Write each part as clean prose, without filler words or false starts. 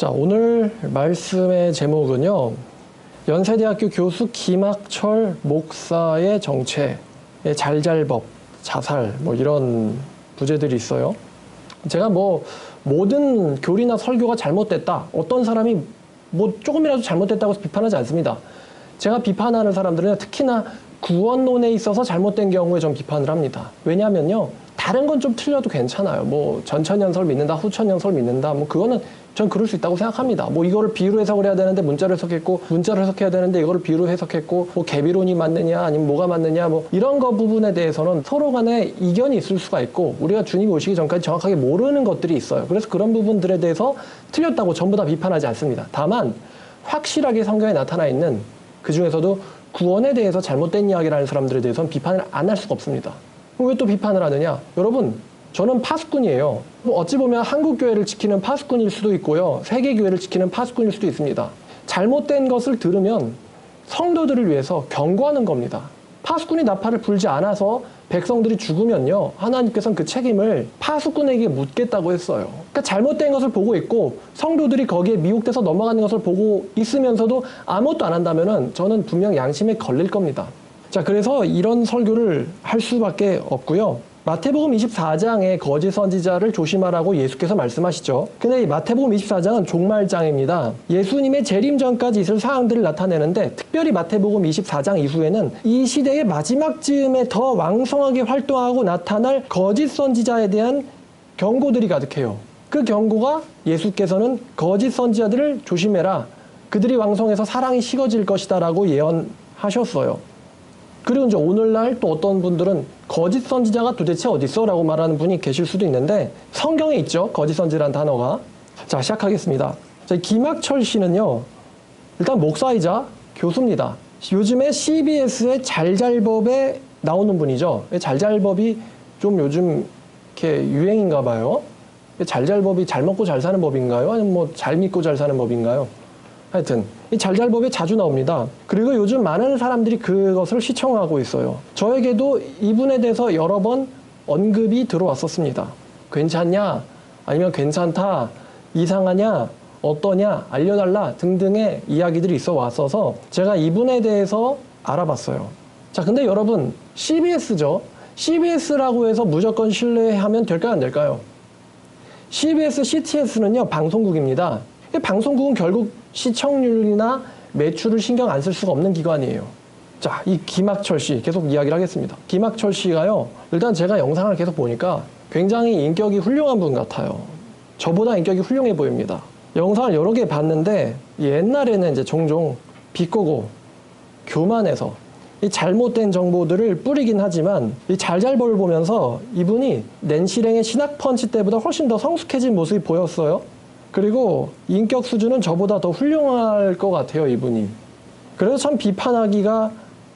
자, 오늘 말씀의 제목은요, 연세대학교 교수 김학철 목사의 정체, 잘잘법, 자살, 이런 부제들이 있어요. 제가 모든 교리나 설교가 잘못됐다, 어떤 사람이 조금이라도 잘못됐다고 해서 비판하지 않습니다. 제가 비판하는 사람들은 특히나 구원론에 있어서 잘못된 경우에 전 비판을 합니다. 왜냐하면요, 다른 건 좀 틀려도 괜찮아요. 전천연설 믿는다, 후천연설 믿는다, 그거는 전 그럴 수 있다고 생각합니다. 이거를 비유로 해석을 해야 되는데 문자로 해석했고, 문자로 해석해야 되는데 이거를 비유로 해석했고, 개비론이 맞느냐 아니면 뭐가 맞느냐 이런 거 부분에 대해서는 서로 간에 이견이 있을 수가 있고, 우리가 주님이 오시기 전까지 정확하게 모르는 것들이 있어요. 그래서 그런 부분들에 대해서 틀렸다고 전부 다 비판하지 않습니다. 다만 확실하게 성경에 나타나 있는 그 중에서도 구원에 대해서 잘못된 이야기를 하는 사람들에 대해서는 비판을 안 할 수가 없습니다. 왜 또 비판을 하느냐? 여러분, 저는 파수꾼이에요. 어찌 보면 한국교회를 지키는 파수꾼일 수도 있고요, 세계교회를 지키는 파수꾼일 수도 있습니다. 잘못된 것을 들으면 성도들을 위해서 경고하는 겁니다. 파수꾼이 나팔을 불지 않아서 백성들이 죽으면요, 하나님께서는 그 책임을 파수꾼에게 묻겠다고 했어요. 그러니까 잘못된 것을 보고 있고 성도들이 거기에 미혹돼서 넘어가는 것을 보고 있으면서도 아무것도 안 한다면은 저는 분명 양심에 걸릴 겁니다. 자, 그래서 이런 설교를 할 수밖에 없고요. 마태복음 24장에 거짓 선지자를 조심하라고 예수께서 말씀하시죠. 근데 이 마태복음 24장은 종말장입니다. 예수님의 재림 전까지 있을 사항들을 나타내는데, 특별히 마태복음 24장 이후에는 이 시대의 마지막 즈음에 더 왕성하게 활동하고 나타날 거짓 선지자에 대한 경고들이 가득해요. 그 경고가 예수께서는 거짓 선지자들을 조심해라, 그들이 왕성해서 사랑이 식어질 것이다 라고 예언하셨어요. 그리고 이제 오늘날 또 어떤 분들은 거짓 선지자가 도대체 어디 있어? 라고 말하는 분이 계실 수도 있는데, 성경에 있죠, 거짓 선지라는 단어가. 자, 시작하겠습니다. 자, 김학철 씨는요, 일단 목사이자 교수입니다. 요즘에 CBS의 잘잘법에 나오는 분이죠. 잘잘법이 좀 요즘 이렇게 유행인가 봐요. 잘잘법이 잘 먹고 잘 사는 법인가요? 아니면 잘 믿고 잘 사는 법인가요? 하여튼 이 잘잘법에 자주 나옵니다. 그리고 요즘 많은 사람들이 그것을 시청하고 있어요. 저에게도 이분에 대해서 여러 번 언급이 들어왔었습니다. 괜찮냐? 아니면 괜찮다? 이상하냐? 어떠냐? 알려달라? 등등의 이야기들이 있어 왔어서 제가 이분에 대해서 알아봤어요. 자, 근데 여러분, CBS죠. CBS라고 해서 무조건 신뢰하면 될까요? 안 될까요? CBS, CTS는요, 방송국입니다. 방송국은 결국 시청률이나 매출을 신경 안 쓸 수가 없는 기관이에요. 자, 이 김학철 씨 계속 이야기를 하겠습니다. 김학철 씨가요, 일단 제가 영상을 계속 보니까 굉장히 인격이 훌륭한 분 같아요. 저보다 인격이 훌륭해 보입니다. 영상을 여러 개 봤는데 옛날에는 이제 종종 비꼬고 교만해서 이 잘못된 정보들을 뿌리긴 하지만, 이 잘잘법을 보면서 이분이 낸시랭의 신학펀치 때보다 훨씬 더 성숙해진 모습이 보였어요. 그리고 인격 수준은 저보다 더 훌륭할 것 같아요, 이분이. 그래서 참 비판하기가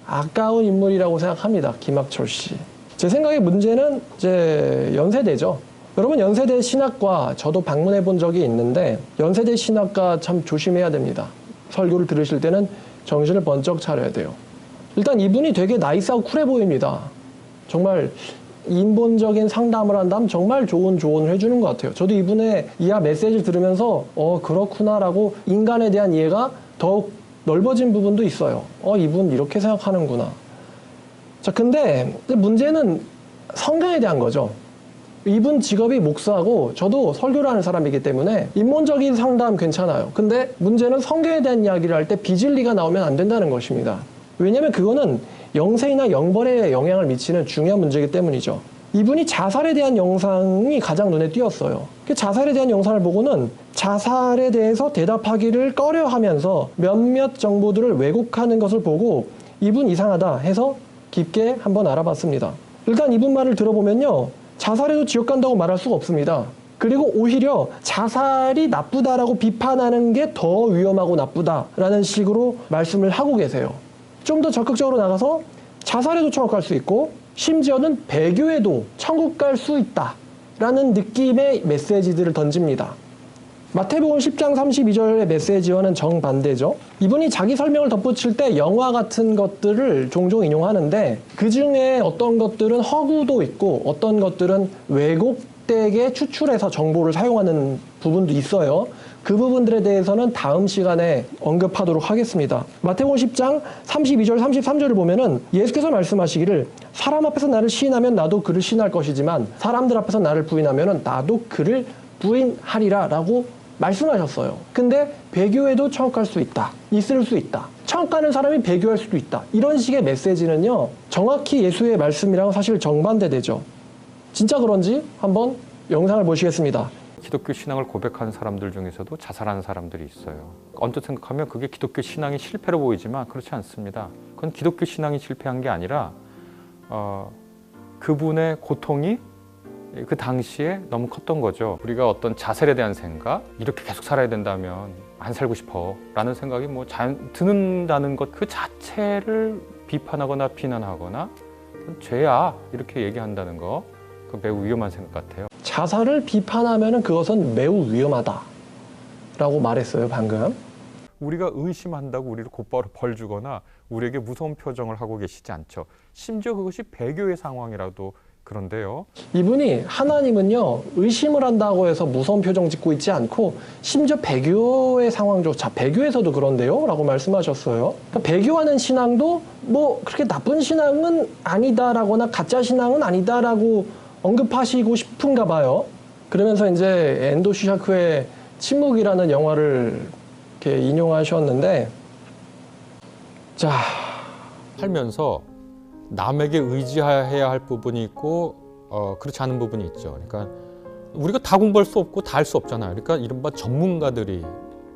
아까운 인물이라고 생각합니다, 김학철 씨. 제 생각에 문제는 이제 연세대죠. 여러분, 연세대 신학과 저도 방문해 본 적이 있는데, 연세대 신학과 참 조심해야 됩니다. 설교를 들으실 때는 정신을 번쩍 차려야 돼요. 일단 이분이 되게 나이스하고 쿨해 보입니다. 정말 인본적인 상담을 한다면 정말 좋은 조언을 해주는 것 같아요. 저도 이분의 이하 메시지를 들으면서 그렇구나라고 인간에 대한 이해가 더욱 넓어진 부분도 있어요. 이분 이렇게 생각하는구나. 자, 근데 문제는 성경에 대한 거죠. 이분 직업이 목사고 저도 설교를 하는 사람이기 때문에 인본적인 상담 괜찮아요. 근데 문제는 성경에 대한 이야기를 할 때 비진리가 나오면 안 된다는 것입니다. 왜냐하면 그거는 영생이나 영벌에 영향을 미치는 중요한 문제이기 때문이죠. 이분이 자살에 대한 영상이 가장 눈에 띄었어요. 그 자살에 대한 영상을 보고는 자살에 대해서 대답하기를 꺼려하면서 몇몇 정보들을 왜곡하는 것을 보고 이분 이상하다 해서 깊게 한번 알아봤습니다. 일단 이분 말을 들어보면요, 자살해도 지옥 간다고 말할 수가 없습니다. 그리고 오히려 자살이 나쁘다라고 비판하는 게 더 위험하고 나쁘다라는 식으로 말씀을 하고 계세요. 좀 더 적극적으로 나가서 자살해도 천국 갈 수 있고 심지어는 배교해도 천국 갈 수 있다라는 느낌의 메시지들을 던집니다. 마태복음 10장 32절의 메시지와는 정반대죠. 이분이 자기 설명을 덧붙일 때 영화 같은 것들을 종종 인용하는데, 그 중에 어떤 것들은 허구도 있고 어떤 것들은 왜곡되게 추출해서 정보를 사용하는 부분도 있어요. 그 부분들에 대해서는 다음 시간에 언급하도록 하겠습니다. 마태복음 10장 32절 33절을 보면은 예수께서 말씀하시기를 사람 앞에서 나를 시인하면 나도 그를 시인할 것이지만 사람들 앞에서 나를 부인하면은 나도 그를 부인하리라 라고 말씀하셨어요. 근데 배교에도 처역할 수 있다. 있을 수 있다. 처역하는 사람이 배교할 수도 있다. 이런 식의 메시지는요. 정확히 예수의 말씀이랑 사실 정반대되죠. 진짜 그런지 한번 영상을 보시겠습니다. 기독교 신앙을 고백하는 사람들 중에서도 자살하는 사람들이 있어요. 언뜻 생각하면 그게 기독교 신앙이 실패로 보이지만 그렇지 않습니다. 그건 기독교 신앙이 실패한 게 아니라 그분의 고통이 그 당시에 너무 컸던 거죠. 우리가 어떤 자살에 대한 생각, 이렇게 계속 살아야 된다면 안 살고 싶어 라는 생각이 뭐 드는다는 것 그 자체를 비판하거나 비난하거나 죄야 이렇게 얘기한다는 거 그 매우 위험한 생각 같아요. 자살을 비판하면 그것은 매우 위험하다라고 말했어요, 방금. 우리가 의심한다고 우리를 곧바로 벌 주거나 우리에게 무서운 표정을 하고 계시지 않죠. 심지어 그것이 배교의 상황이라도 그런데요. 이분이 하나님은요, 의심을 한다고 해서 무서운 표정 짓고 있지 않고 심지어 배교의 상황조차 배교에서도 그런데요 라고 말씀하셨어요. 그러니까 배교하는 신앙도 뭐 그렇게 나쁜 신앙은 아니다라거나 가짜 신앙은 아니다라고 언급하시고 싶은가 봐요. 그러면서 이제 엔도 슈샤크의 침묵이라는 영화를 이렇게 인용하셨는데, 자, 살면서 남에게 의지해야 할 부분이 있고 그렇지 않은 부분이 있죠. 그러니까 우리가 다 공부할 수 없고 다 할 수 없잖아요. 그러니까 이른바 전문가들이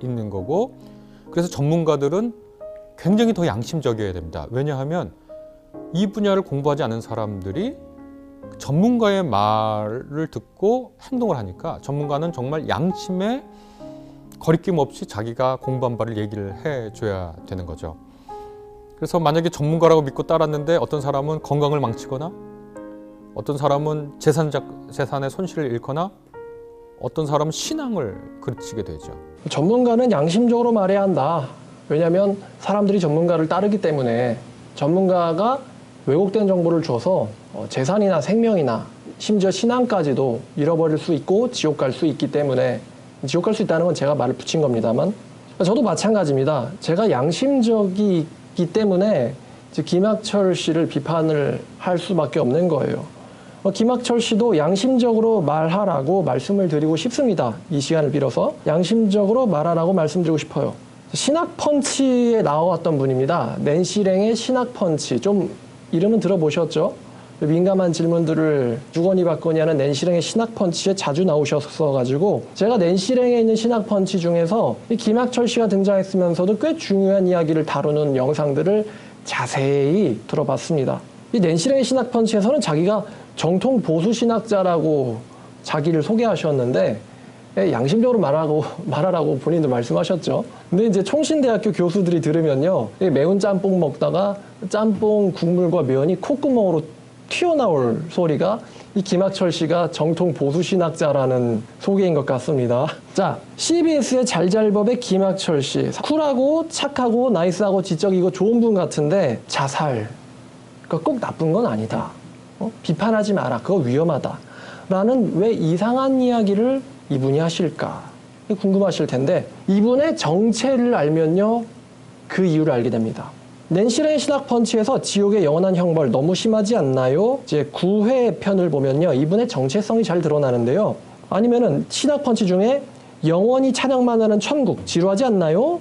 있는 거고, 그래서 전문가들은 굉장히 더 양심적이어야 됩니다. 왜냐하면 이 분야를 공부하지 않은 사람들이 전문가의 말을 듣고 행동을 하니까 전문가는 정말 양심에 거리낌 없이 자기가 공부한 바를 얘기를 해줘야 되는 거죠. 그래서 만약에 전문가라고 믿고 따랐는데 어떤 사람은 건강을 망치거나 어떤 사람은 재산의 손실을 잃거나 어떤 사람은 신앙을 그르치게 되죠. 전문가는 양심적으로 말해야 한다. 왜냐하면 사람들이 전문가를 따르기 때문에 전문가가 왜곡된 정보를 줘서 재산이나 생명이나 심지어 신앙까지도 잃어버릴 수 있고 지옥 갈 수 있기 때문에, 지옥 갈 수 있다는 건 제가 말을 붙인 겁니다만 저도 마찬가지입니다. 제가 양심적이기 때문에 김학철 씨를 비판을 할 수밖에 없는 거예요. 김학철 씨도 양심적으로 말하라고 말씀을 드리고 싶습니다. 이 시간을 빌어서 양심적으로 말하라고 말씀드리고 싶어요. 신학펀치에 나왔던 분입니다. 낸시랭의 신학펀치. 좀 이름은 들어보셨죠? 민감한 질문들을 주거니 받거니 하는 낸시랭의 신학펀치에 자주 나오셨어가지고 제가 낸시랭에 있는 신학펀치 중에서 이 김학철 씨가 등장했으면서도 꽤 중요한 이야기를 다루는 영상들을 자세히 들어봤습니다. 이 낸시랭의 신학펀치에서는 자기가 정통 보수 신학자라고 자기를 소개하셨는데 양심적으로 말하라고 본인도 말씀하셨죠. 근데 이제 총신대학교 교수들이 들으면요, 매운 짬뽕 먹다가 짬뽕 국물과 면이 콧구멍으로 튀어나올 소리가 이 김학철 씨가 정통 보수 신학자라는 소개인 것 같습니다. 자, CBS의 잘잘법의 김학철 씨. 쿨하고 착하고 나이스하고 지적이고 좋은 분 같은데 자살. 그러니까 꼭 나쁜 건 아니다. 비판하지 마라. 그거 위험하다. 라는 왜 이상한 이야기를 이분이 하실까 궁금하실 텐데, 이분의 정체를 알면요 그 이유를 알게 됩니다. 낸시랭의 신학펀치에서 지옥의 영원한 형벌 너무 심하지 않나요? 이제 9회 편을 보면요 이분의 정체성이 잘 드러나는데요. 아니면은 신학펀치 중에 영원히 찬양만 하는 천국 지루하지 않나요?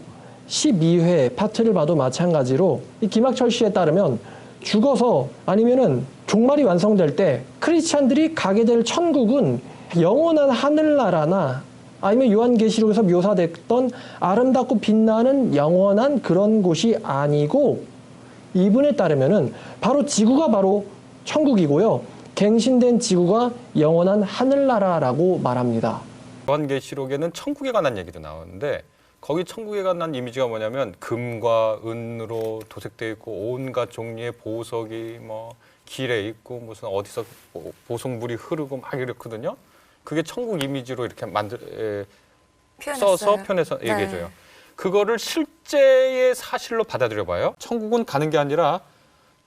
12회 파트를 봐도 마찬가지로 이 김학철 씨에 따르면 죽어서 아니면은 종말이 완성될 때 크리스찬들이 가게 될 천국은 영원한 하늘나라나 아니면 요한계시록에서 묘사됐던 아름답고 빛나는 영원한 그런 곳이 아니고, 이분에 따르면은 바로 지구가 바로 천국이고요. 갱신된 지구가 영원한 하늘나라라고 말합니다. 요한계시록에는 천국에 관한 얘기도 나오는데 거기 천국에 관한 이미지가 뭐냐면 금과 은으로 도색되어 있고 온갖 종류의 보석이 뭐 길에 있고 무슨 어디서 보석물이 흐르고 막 이렇거든요. 그게 천국 이미지로 이렇게 써서 표현해서 얘기해줘요. 네. 그거를 실제의 사실로 받아들여 봐요. 천국은 가는 게 아니라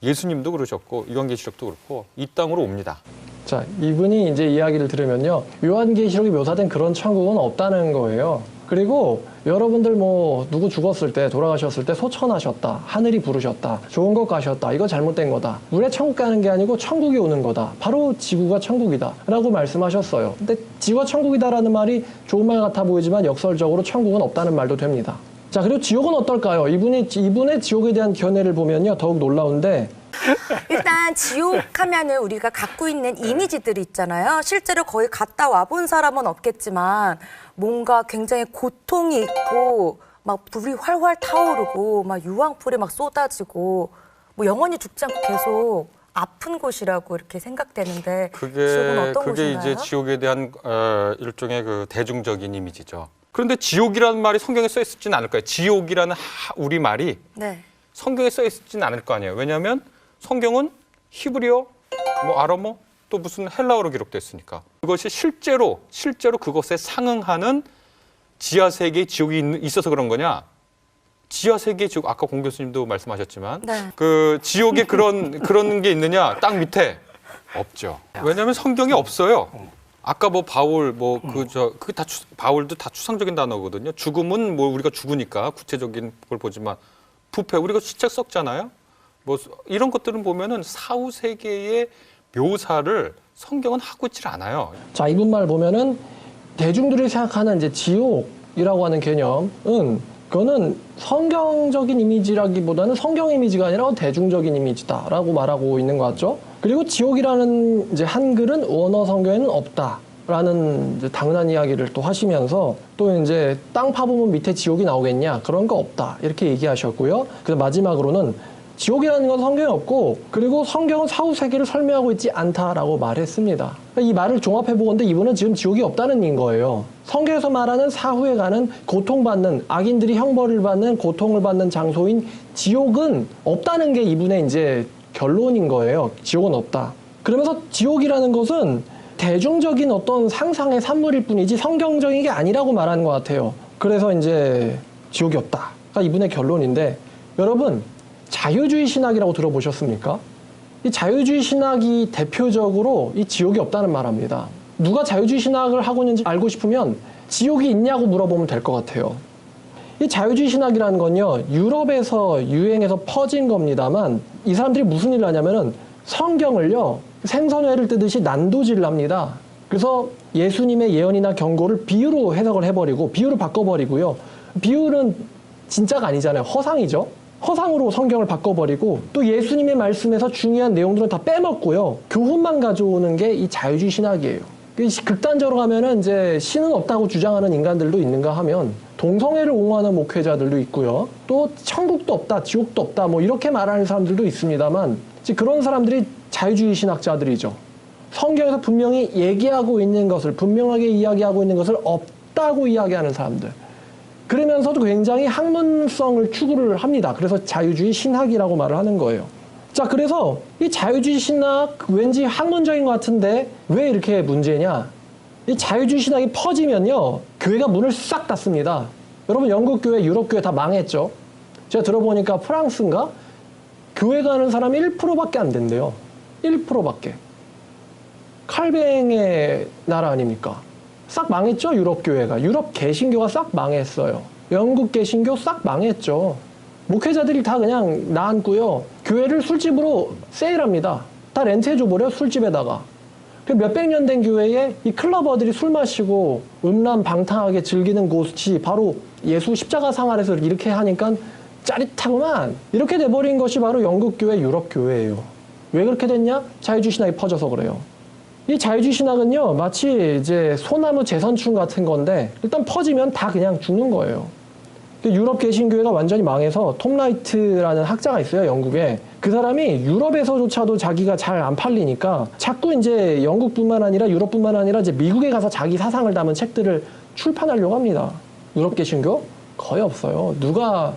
예수님도 그러셨고 요한계시록도 그렇고 이 땅으로 옵니다. 자, 이분이 이제 이야기를 들으면요, 요한계시록이 묘사된 그런 천국은 없다는 거예요. 그리고 여러분들 뭐 누구 죽었을 때 돌아가셨을 때 소천하셨다, 하늘이 부르셨다, 좋은 곳 가셨다, 이거 잘못된 거다, 우리 천국 가는 게 아니고 천국이 오는 거다, 바로 지구가 천국이다 라고 말씀하셨어요. 근데 지구가 천국이다라는 말이 좋은 말 같아 보이지만 역설적으로 천국은 없다는 말도 됩니다. 자, 그리고 지옥은 어떨까요? 이분의 지옥에 대한 견해를 보면요 더욱 놀라운데, 일단 지옥 하면은 우리가 갖고 있는 이미지들이 있잖아요. 실제로 거의 갔다 와본 사람은 없겠지만 뭔가 굉장히 고통이 있고 막 불이 활활 타오르고 막 유황불이 막 쏟아지고 뭐 영원히 죽지 않고 계속 아픈 곳이라고 이렇게 생각되는데 지옥은 어떤 그게 곳인가요? 이제 지옥에 대한 일종의 그 대중적인 이미지죠. 그런데 지옥이라는 말이 성경에 써 있지는 않을 거예요. 지옥이라는 우리 말이 네. 성경에 써 있지는 않을 거 아니에요. 왜냐하면 성경은 히브리어, 뭐 아람어, 또 무슨 헬라어로 기록됐으니까 그것이 실제로 그것에 상응하는 지하 세계의 지옥이 있어서 그런 거냐? 지하 세계의 지옥, 아까 공 교수님도 말씀하셨지만 네. 그 지옥에 그런 게 있느냐? 땅 밑에 없죠. 왜냐하면 성경에 없어요. 아까 뭐 바울 그게 다 바울도 다 추상적인 단어거든요. 죽음은 뭐 우리가 죽으니까 구체적인 걸 보지만 부패 우리가 시체 썩잖아요. 뭐 이런 것들은 보면은 사후 세계의 묘사를 성경은 하고 있질 않아요. 자, 이분 말 보면은 대중들이 생각하는 이제 지옥이라고 하는 개념은 그거는 성경적인 이미지라기보다는 성경 이미지가 아니라 대중적인 이미지다라고 말하고 있는 것 같죠. 그리고 지옥이라는 이제 한글은 원어 성경에는 없다라는 이제 당연한 이야기를 또 하시면서 또 이제 땅 파보면 밑에 지옥이 나오겠냐, 그런 거 없다 이렇게 얘기하셨고요. 그래서 마지막으로는 지옥이라는 건 성경에 없고, 그리고 성경은 사후 세계를 설명하고 있지 않다라고 말했습니다. 이 말을 종합해 보건데 이분은 지금 지옥이 없다는 인 거예요. 성경에서 말하는 사후에 가는 고통받는, 악인들이 형벌을 받는, 고통을 받는 장소인 지옥은 없다는 게 이분의 이제 결론인 거예요. 지옥은 없다. 그러면서 지옥이라는 것은 대중적인 어떤 상상의 산물일 뿐이지 성경적인 게 아니라고 말하는 것 같아요. 그래서 이제 지옥이 없다가 이분의 결론인데, 여러분 자유주의 신학이라고 들어보셨습니까? 이 자유주의 신학이 대표적으로 이 지옥이 없다는 말합니다. 누가 자유주의 신학을 하고 있는지 알고 싶으면 지옥이 있냐고 물어보면 될 것 같아요. 이 자유주의 신학이라는 건요, 유럽에서 유행해서 퍼진 겁니다만, 이 사람들이 무슨 일을 하냐면은 성경을요, 생선회를 뜨듯이 난도질을 합니다. 그래서 예수님의 예언이나 경고를 비유로 해석을 해버리고, 비유를 바꿔버리고요. 비유는 진짜가 아니잖아요. 허상이죠. 허상으로 성경을 바꿔버리고, 또 예수님의 말씀에서 중요한 내용들은 다 빼먹고요. 교훈만 가져오는 게 이 자유주의 신학이에요. 극단적으로 가면은 이제 신은 없다고 주장하는 인간들도 있는가 하면 동성애를 옹호하는 목회자들도 있고요. 또 천국도 없다, 지옥도 없다, 뭐 이렇게 말하는 사람들도 있습니다만, 그런 사람들이 자유주의 신학자들이죠. 성경에서 분명히 얘기하고 있는 것을, 분명하게 이야기하고 있는 것을 없다고 이야기하는 사람들. 그러면서도 굉장히 학문성을 추구를 합니다. 그래서 자유주의 신학이라고 말을 하는 거예요. 자, 그래서 이 자유주의 신학 왠지 학문적인 것 같은데 왜 이렇게 문제냐? 이 자유주의 신학이 퍼지면요, 교회가 문을 싹 닫습니다. 여러분 영국 교회, 유럽 교회 다 망했죠. 제가 들어보니까 프랑스인가? 교회 가는 사람이 1%밖에 안 된대요. 1%밖에. 칼뱅의 나라 아닙니까? 싹 망했죠, 유럽 교회가. 유럽 개신교가 싹 망했어요. 영국 개신교 싹 망했죠. 목회자들이 다 그냥 나앉고요. 교회를 술집으로 세일합니다. 다 렌트해줘버려, 술집에다가. 몇백 년 된 교회에 이 클러버들이 술 마시고 음란방탕하게 즐기는 곳이 바로 예수 십자가상 아래서 이렇게 하니까 짜릿하구만. 이렇게 돼버린 것이 바로 영국 교회, 유럽 교회예요. 왜 그렇게 됐냐? 자유주의 신학이 퍼져서 그래요. 이 자유주의 신학은요, 마치 이제 소나무 재선충 같은 건데, 일단 퍼지면 다 그냥 죽는 거예요. 유럽 개신교회가 완전히 망해서 톰 라이트라는 학자가 있어요, 영국에. 그 사람이 유럽에서조차도 자기가 잘 안 팔리니까 자꾸 이제 영국뿐만 아니라 유럽뿐만 아니라 이제 미국에 가서 자기 사상을 담은 책들을 출판하려고 합니다. 유럽 개신교? 거의 없어요. 누가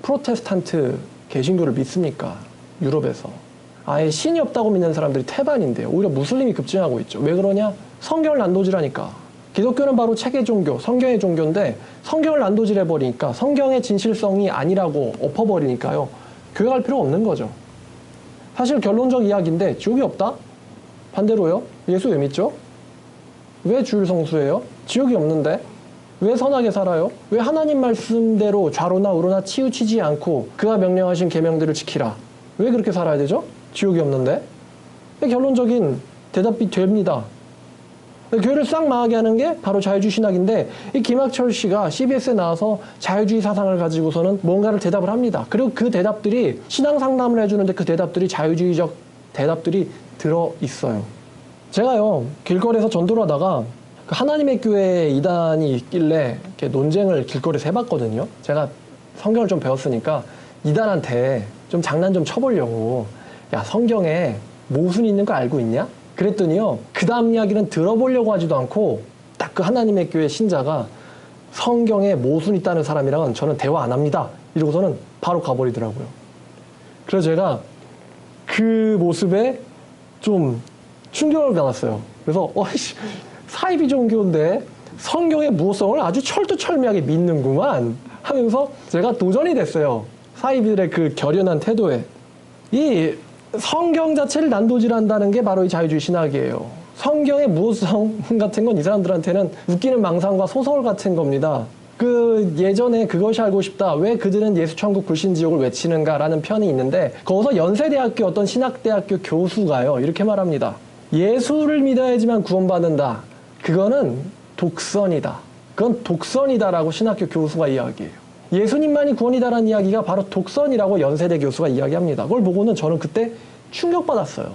프로테스탄트 개신교를 믿습니까? 유럽에서. 아예 신이 없다고 믿는 사람들이 태반인데요. 오히려 무슬림이 급증하고 있죠. 왜 그러냐? 성경을 난도질하니까. 기독교는 바로 체계 종교, 성경의 종교인데 성경을 난도질해버리니까, 성경의 진실성이 아니라고 엎어버리니까요. 교회 갈 필요가 없는 거죠. 사실 결론적 이야기인데 지옥이 없다? 반대로요. 예수 왜 믿죠? 왜 주일 성수해요? 지옥이 없는데? 왜 선하게 살아요? 왜 하나님 말씀대로 좌로나 우로나 치우치지 않고 그가 명령하신 계명들을 지키라? 왜 그렇게 살아야 되죠? 지옥이 없는데? 결론적인 대답이 됩니다. 교회를 싹 망하게 하는 게 바로 자유주의 신학인데 이 김학철 씨가 CBS에 나와서 자유주의 사상을 가지고서는 뭔가를 대답을 합니다. 그리고 그 대답들이 신앙 상담을 해주는데 그 대답들이 자유주의적 대답들이 들어있어요. 제가요 길거리에서 전도를 하다가 그 하나님의 교회 이단이 있길래 이렇게 논쟁을 길거리에서 해봤거든요. 제가 성경을 좀 배웠으니까 이단한테 좀 장난 좀 쳐보려고 야 성경에 모순이 있는 거 알고 있냐? 그랬더니요 그 다음 이야기는 들어보려고 하지도 않고 딱 그 하나님의 교회 신자가 성경에 모순이 있다는 사람이랑은 저는 대화 안 합니다 이러고서는 바로 가버리더라고요. 그래서 제가 그 모습에 좀 충격을 받았어요. 그래서 사이비 종교인데 성경의 무호성을 아주 철두철미하게 믿는구만 하면서 제가 도전이 됐어요. 사이비들의 그 결연한 태도에. 이 성경 자체를 난도질한다는 게 바로 이 자유주의 신학이에요. 성경의 무호성 같은 건 이 사람들한테는 웃기는 망상과 소설 같은 겁니다. 그 예전에 그것이 알고 싶다. 왜 그들은 예수천국 불신지옥을 외치는가라는 편이 있는데 거기서 연세대학교 어떤 신학대학교 교수가요. 이렇게 말합니다. 예수를 믿어야지만 구원받는다. 그거는 독선이다. 그건 독선이다라고 신학교 교수가 이야기해요. 예수님만이 구원이다라는 이야기가 바로 독선이라고 연세대 교수가 이야기합니다. 그걸 보고는 저는 그때 충격받았어요.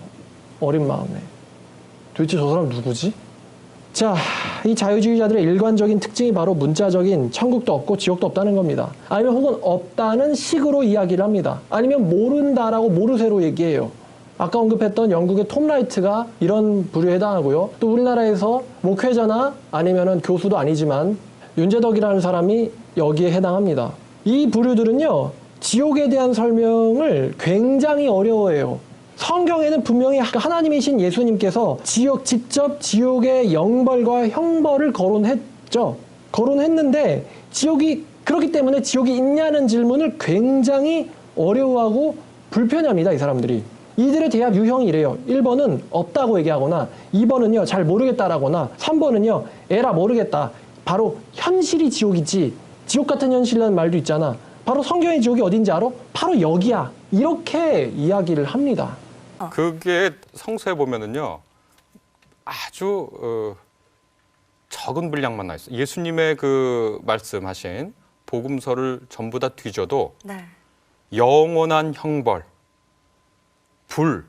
어린 마음에. 도대체 저 사람 누구지? 자, 이 자유주의자들의 일관적인 특징이 바로 문자적인 천국도 없고 지옥도 없다는 겁니다. 아니면 혹은 없다는 식으로 이야기를 합니다. 아니면 모른다라고 모르쇠로 얘기해요. 아까 언급했던 영국의 톰 라이트가 이런 부류에 해당하고요. 또 우리나라에서 목회자나 아니면은 교수도 아니지만 윤재덕이라는 사람이 여기에 해당합니다. 이 부류들은요, 지옥에 대한 설명을 굉장히 어려워해요. 성경에는 분명히 하나님이신 예수님께서 직접 지옥의 영벌과 형벌을 거론했죠. 거론했는데 지옥이 그렇기 때문에 지옥이 있냐는 질문을 굉장히 어려워하고 불편해합니다. 이 사람들이. 이들의 대답 유형이 이래요. 1번은 없다고 얘기하거나 2번은요 잘 모르겠다라거나 3번은요 에라 모르겠다. 바로 현실이 지옥이지 지옥 같은 현실이라는 말도 있잖아. 바로 성경의 지옥이 어딘지 알아? 바로 여기야. 이렇게 이야기를 합니다. 그게 성서에 보면은요 아주 적은 분량만 나 있어요. 예수님의 그 말씀하신 복음서를 전부 다 뒤져도 네. 영원한 형벌, 불,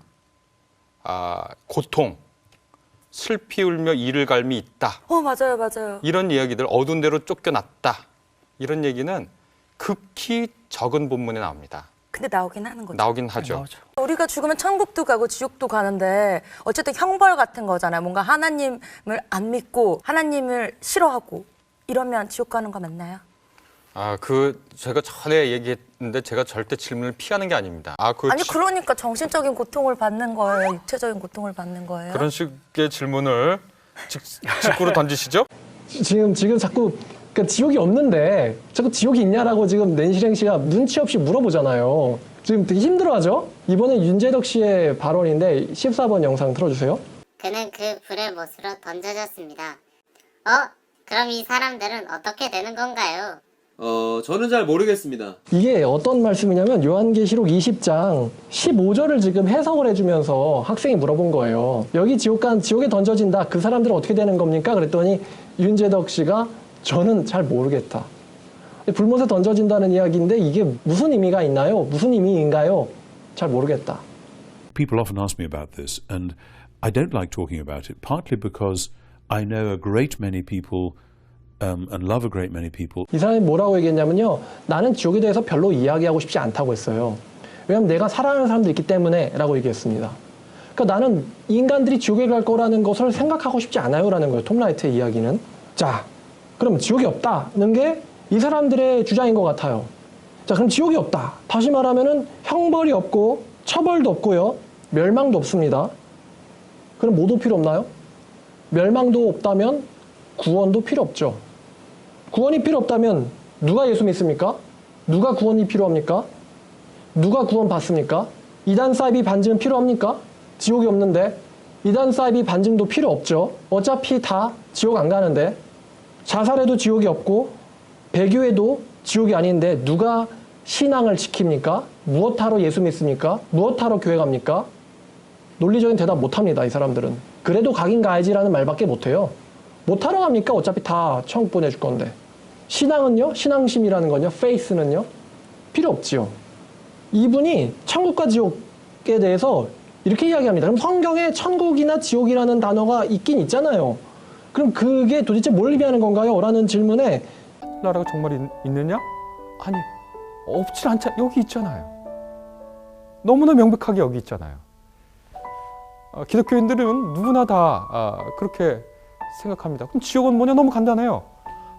고통, 슬피 울며 이를 갈미 있다. 맞아요, 맞아요. 이런 이야기들, 어두운 데로 쫓겨났다. 이런 얘기는 극히 적은 본문에 나옵니다. 근데 나오긴 하는 거죠. 나오긴 하죠. 나오죠. 우리가 죽으면 천국도 가고 지옥도 가는데 어쨌든 형벌 같은 거잖아요. 뭔가 하나님을 안 믿고 하나님을 싫어하고 이러면 지옥 가는 거 맞나요? 제가 전에 얘기했는데 제가 절대 질문을 피하는 게 아닙니다. 아니 그러니까 정신적인 고통을 받는 거예요? 육체적인 고통을 받는 거예요? 그런 식의 질문을 직구로 던지시죠? 지금 자꾸 그러니까 지옥이 없는데 자꾸 지옥이 있냐라고 지금 낸시랭 씨가 눈치 없이 물어보잖아요. 지금 되게 힘들어하죠? 이번에 윤재덕 씨의 발언인데 14번 영상 틀어주세요. 그는 그 불의 못으로 던져졌습니다. 그럼 이 사람들은 어떻게 되는 건가요? 저는 잘 모르겠습니다. 이게 어떤 말씀이냐면 요한계시록 20장 15절을 지금 해석을 해주면서 학생이 물어본 거예요. 여기 지옥에 던져진다. 그 사람들은 어떻게 되는 겁니까? 그랬더니 윤재덕 씨가 저는 잘 모르겠다. 불못에 던져진다는 이야기인데 이게 무슨 의미가 있나요? 무슨 의미인가요? 잘 모르겠다. People often ask me about this, and I don't like talking about it, partly because I know a great many people and love a great many people. 이 사람이 뭐라고 얘기했냐면요. 나는 지옥에 대해서 별로 이야기하고 싶지 않다고 했어요. 왜냐하면 내가 사랑하는 사람들이 있기 때문에 라고 얘기했습니다. 그러니까 나는 인간들이 지옥에 갈 거라는 것을 생각하고 싶지 않아요 라는 거예요. 톰 라이트의 이야기는. 자, 그럼 지옥이 없다는 게 이 사람들의 주장인 것 같아요. 자, 그럼 지옥이 없다. 다시 말하면은 형벌이 없고 처벌도 없고요. 멸망도 없습니다. 그럼 뭐도 필요 없나요? 멸망도 없다면 구원도 필요 없죠. 구원이 필요 없다면 누가 예수 믿습니까? 누가 구원이 필요합니까? 누가 구원 받습니까? 이단 사이비 반증은 필요합니까? 지옥이 없는데 이단 사이비 반증도 필요 없죠. 어차피 다 지옥 안 가는데 자살해도 지옥이 없고 배교해도 지옥이 아닌데 누가 신앙을 지킵니까? 무엇하러 예수 믿습니까? 무엇하러 교회 갑니까? 논리적인 대답 못합니다. 이 사람들은. 그래도 가긴 가야지라는 말밖에 못해요. 못하러 갑니까? 어차피 다 천국 보내줄 건데. 신앙은요? 신앙심이라는 건요? faith는요? 필요 없지요. 이분이 천국과 지옥에 대해서 이렇게 이야기합니다. 그럼 성경에 천국이나 지옥이라는 단어가 있긴 있잖아요. 그럼 그게 도대체 뭘 의미하는 건가요? 라는 질문에 나라가 정말 있느냐? 아니, 없지 않잖아. 여기 있잖아요. 너무나 명백하게 여기 있잖아요. 기독교인들은 누구나 다 그렇게 생각합니다. 그럼 지옥은 뭐냐? 너무 간단해요.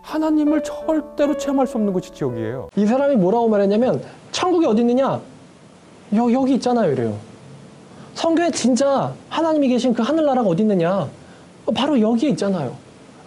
하나님을 절대로 체험할 수 없는 곳이 지옥이에요. 이 사람이 뭐라고 말했냐면 천국이 어디 있느냐? 여기 있잖아요. 이래요. 성경에 진짜 하나님이 계신 그 하늘나라가 어디 있느냐? 바로 여기에 있잖아요.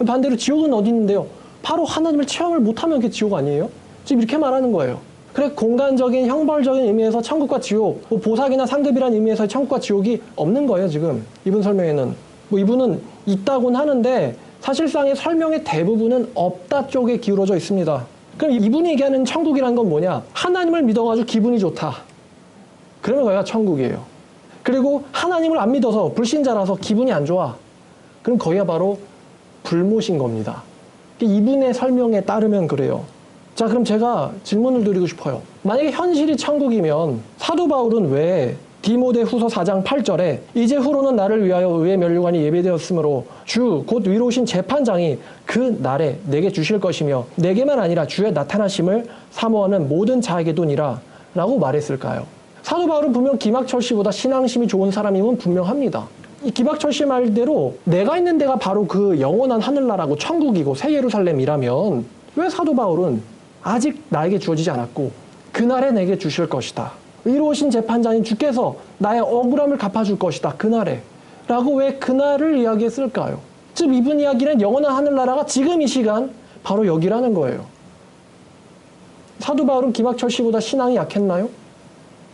반대로 지옥은 어디 있는데요? 바로 하나님을 체험을 못하면 그게 지옥 아니에요? 지금 이렇게 말하는 거예요. 그래 공간적인 형벌적인 의미에서 천국과 지옥, 뭐 보삭이나 상급이라는 의미에서 천국과 지옥이 없는 거예요. 지금 이분 설명에는. 뭐 이분은 있다곤 하는데 사실상의 설명의 대부분은 없다 쪽에 기울어져 있습니다. 그럼 이분이 얘기하는 천국이란 건 뭐냐? 하나님을 믿어가지고 기분이 좋다. 그러면 거기가 천국이에요. 그리고 하나님을 안 믿어서 불신자라서 기분이 안 좋아. 그럼 거기가 바로 불못인 겁니다. 이분의 설명에 따르면 그래요. 자, 그럼 제가 질문을 드리고 싶어요. 만약에 현실이 천국이면 사도 바울은 왜 디모데후서 4장 8절에 이제 후로는 나를 위하여 의의 면류관이 예배되었으므로 주 곧 위로우신 재판장이 그 날에 내게 주실 것이며 내게만 아니라 주의 나타나심을 사모하는 모든 자에게도니라 라고 말했을까요? 사도 바울은 분명 김학철 씨보다 신앙심이 좋은 사람임은 분명합니다. 이 김학철 씨 말대로 내가 있는 데가 바로 그 영원한 하늘나라고 천국이고 새 예루살렘이라면 왜 사도 바울은 아직 나에게 주어지지 않았고 그날에 내게 주실 것이다. 의로우신 재판장인 주께서 나의 억울함을 갚아줄 것이다. 그날에. 라고 왜 그날을 이야기했을까요? 즉 이분 이야기는 영원한 하늘나라가 지금 이 시간 바로 여기라는 거예요. 사도 바울은 김학철 씨보다 신앙이 약했나요?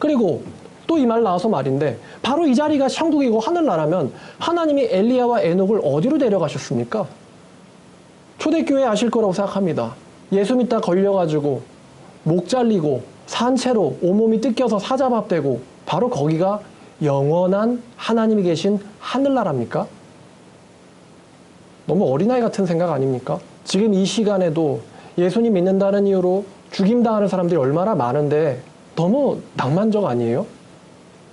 그리고 또 이 말 나와서 말인데 바로 이 자리가 천국이고 하늘나라면 하나님이 엘리야와 에녹을 어디로 데려가셨습니까? 초대교회 아실 거라고 생각합니다. 예수 믿다 걸려가지고 목 잘리고 산채로 온몸이 뜯겨서 사자밥 되고 바로 거기가 영원한 하나님이 계신 하늘나라입니까? 너무 어린아이 같은 생각 아닙니까? 지금 이 시간에도 예수님 믿는다는 이유로 죽임당하는 사람들이 얼마나 많은데 너무 낭만적 아니에요?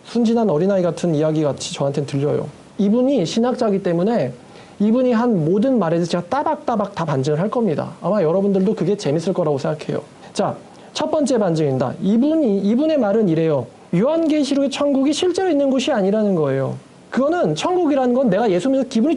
순진한 어린아이 같은 이야기 같이 저한테는 들려요. 이분이 신학자이기 때문에 이분이 한 모든 말에 대해서 제가 따박따박 다 반증을 할 겁니다. 아마 여러분들도 그게 재밌을 거라고 생각해요. 자, 첫 번째 반증입니다. 이분의 말은 이래요. 요한계시록의 천국이 실제로 있는 곳이 아니라는 거예요. 그거는 천국이라는 건 내가 예수 믿어서 기분이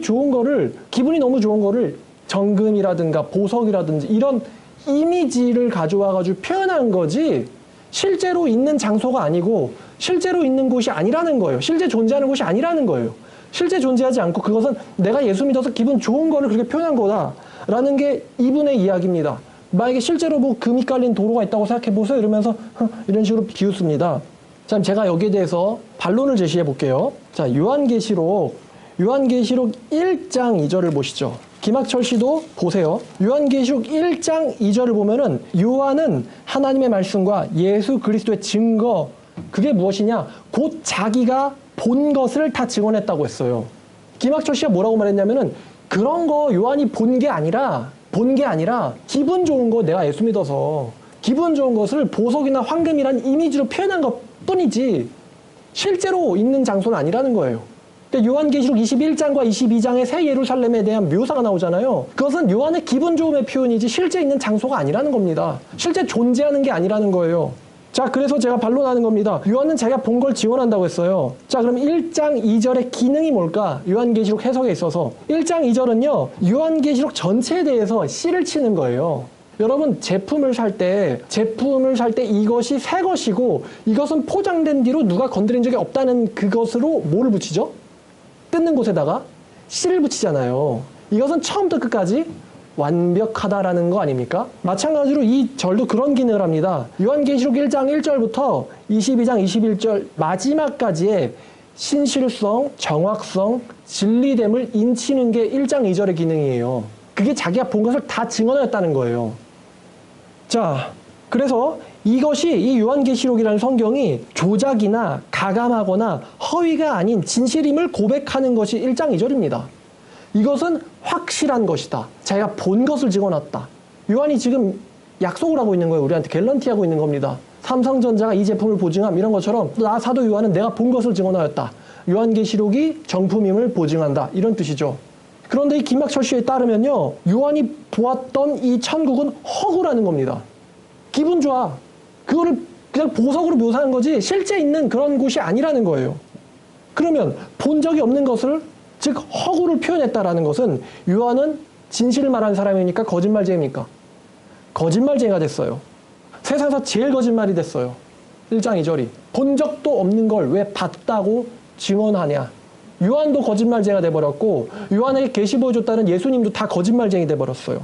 너무 좋은 거를 정금이라든가 보석이라든지 이런 이미지를 가져와가지고 표현한 거지 실제로 있는 장소가 아니고 실제로 있는 곳이 아니라는 거예요. 실제 존재하는 곳이 아니라는 거예요. 실제 존재하지 않고 그것은 내가 예수 믿어서 기분 좋은 거를 그렇게 표현한 거다라는 게 이분의 이야기입니다. 만약에 실제로 뭐 금이 깔린 도로가 있다고 생각해 보세요. 이러면서 이런 식으로 비웃습니다. 자, 제가 여기에 대해서 반론을 제시해 볼게요. 자, 요한계시록 1장 2절을 보시죠. 김학철 씨도 보세요. 요한계시록 1장 2절을 보면은 요한은 하나님의 말씀과 예수 그리스도의 증거 그게 무엇이냐? 곧 자기가 본 것을 다 증언했다고 했어요. 김학철 씨가 뭐라고 말했냐면은 그런 거 요한이 본 게 아니라 기분 좋은 거 내가 예수 믿어서 기분 좋은 것을 보석이나 황금이란 이미지로 표현한 것 뿐이지 실제로 있는 장소는 아니라는 거예요. 요한계시록 21장과 22장의 새 예루살렘에 대한 묘사가 나오잖아요. 그것은 요한의 기분 좋음의 표현이지 실제 있는 장소가 아니라는 겁니다. 실제 존재하는 게 아니라는 거예요. 자, 그래서 제가 반론하는 겁니다. 요한은 자기가 본 걸 지원한다고 했어요. 자, 그럼 1장 2절의 기능이 뭘까? 요한계시록 해석에 있어서 1장 2절은요. 요한계시록 전체에 대해서 씨를 치는 거예요. 여러분 제품을 살 때 이것이 새 것이고 이것은 포장된 뒤로 누가 건드린 적이 없다는 그것으로 뭐를 붙이죠? 뜯는 곳에다가 씨를 붙이잖아요. 이것은 처음부터 끝까지 완벽하다라는 거 아닙니까? 마찬가지로 이 절도 그런 기능을 합니다. 요한계시록 1장 1절부터 22장 21절 마지막까지의 신실성, 정확성, 진리됨을 인치는 게 1장 2절의 기능이에요. 그게 자기가 본 것을 다 증언하였다는 거예요. 자, 그래서 이것이 이 요한계시록이라는 성경이 조작이나 가감하거나 허위가 아닌 진실임을 고백하는 것이 1장 2절입니다. 이것은 확실한 것이다. 자기가 본 것을 증언했다. 요한이 지금 약속을 하고 있는 거예요. 우리한테 갤런티하고 있는 겁니다. 삼성전자가 이 제품을 보증함 이런 것처럼 나 사도 요한은 내가 본 것을 증언하였다. 요한계시록이 정품임을 보증한다. 이런 뜻이죠. 그런데 이 김학철 씨에 따르면요. 요한이 보았던 이 천국은 허구라는 겁니다. 기분 좋아. 그거를 그냥 보석으로 묘사한 거지 실제 있는 그런 곳이 아니라는 거예요. 그러면 본 적이 없는 것을 즉 허구를 표현했다라는 것은 요한은 진실을 말하는 사람이니까 거짓말쟁이입니까? 거짓말쟁이가 됐어요. 세상에서 제일 거짓말이 됐어요. 1장 2절이. 본 적도 없는 걸 왜 봤다고 증언하냐. 요한도 거짓말쟁이가 돼버렸고 요한에게 계시 보여줬다는 예수님도 다 거짓말쟁이 돼버렸어요.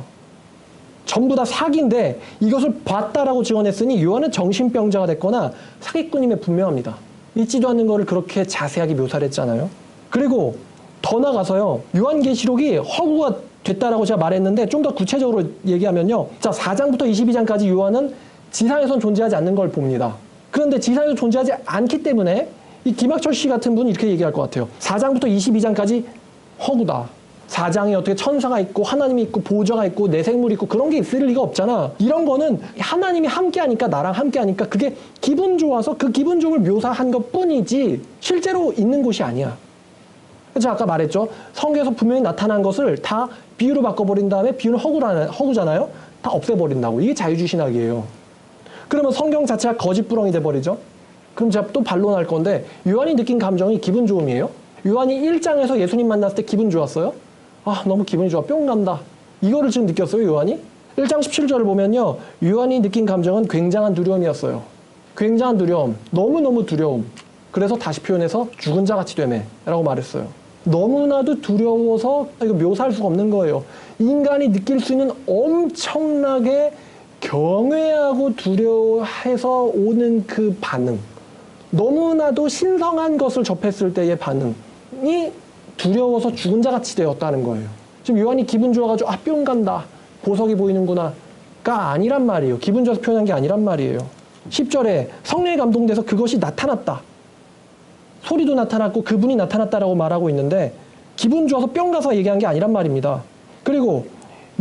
전부 다 사기인데 이것을 봤다라고 증언했으니 요한은 정신병자가 됐거나 사기꾼임에 분명합니다. 있지도 않는 거를 그렇게 자세하게 묘사를 했잖아요. 그리고 더 나가서요. 요한계시록이 허구가 됐다라고 제가 말했는데 좀 더 구체적으로 얘기하면요. 자, 4장부터 22장까지 요한은 지상에선 존재하지 않는 걸 봅니다. 그런데 지상에서 존재하지 않기 때문에 이 김학철 씨 같은 분은 이렇게 얘기할 것 같아요. 4장부터 22장까지 허구다. 4장에 어떻게 천사가 있고 하나님이 있고 보좌가 있고 내생물이 있고 그런 게 있을 리가 없잖아. 이런 거는 하나님이 함께하니까 나랑 함께하니까 그게 기분 좋아서 그 기분 좋음을 묘사한 것뿐이지 실제로 있는 곳이 아니야. 제가 아까 말했죠. 성경에서 분명히 나타난 것을 다 비유로 바꿔버린 다음에 비유는 허구잖아요. 다 없애버린다고. 이게 자유주신학이에요. 그러면 성경 자체가 거짓부렁이 돼버리죠. 그럼 제가 또 반론할 건데 요한이 느낀 감정이 기분 좋음이에요? 요한이 1장에서 예수님 만났을 때 기분 좋았어요? 아, 너무 기분이 좋아. 뿅 간다. 이거를 지금 느꼈어요, 요한이? 1장 17절을 보면요. 요한이 느낀 감정은 굉장한 두려움이었어요. 굉장한 두려움. 너무너무 두려움. 그래서 다시 표현해서 죽은 자 같이 되매 라고 말했어요. 너무나도 두려워서 이거 묘사할 수가 없는 거예요. 인간이 느낄 수 있는 엄청나게 경외하고 두려워해서 오는 그 반응. 너무나도 신성한 것을 접했을 때의 반응이 두려워서 죽은 자 같이 되었다는 거예요. 지금 요한이 기분 좋아가지고 아, 뿅 간다. 보석이 보이는구나. 가 아니란 말이에요. 기분 좋아서 표현한 게 아니란 말이에요. 10절에 성령에 감동돼서 그것이 나타났다. 소리도 나타났고 그분이 나타났다라고 말하고 있는데 기분 좋아서 뿅 가서 얘기한 게 아니란 말입니다. 그리고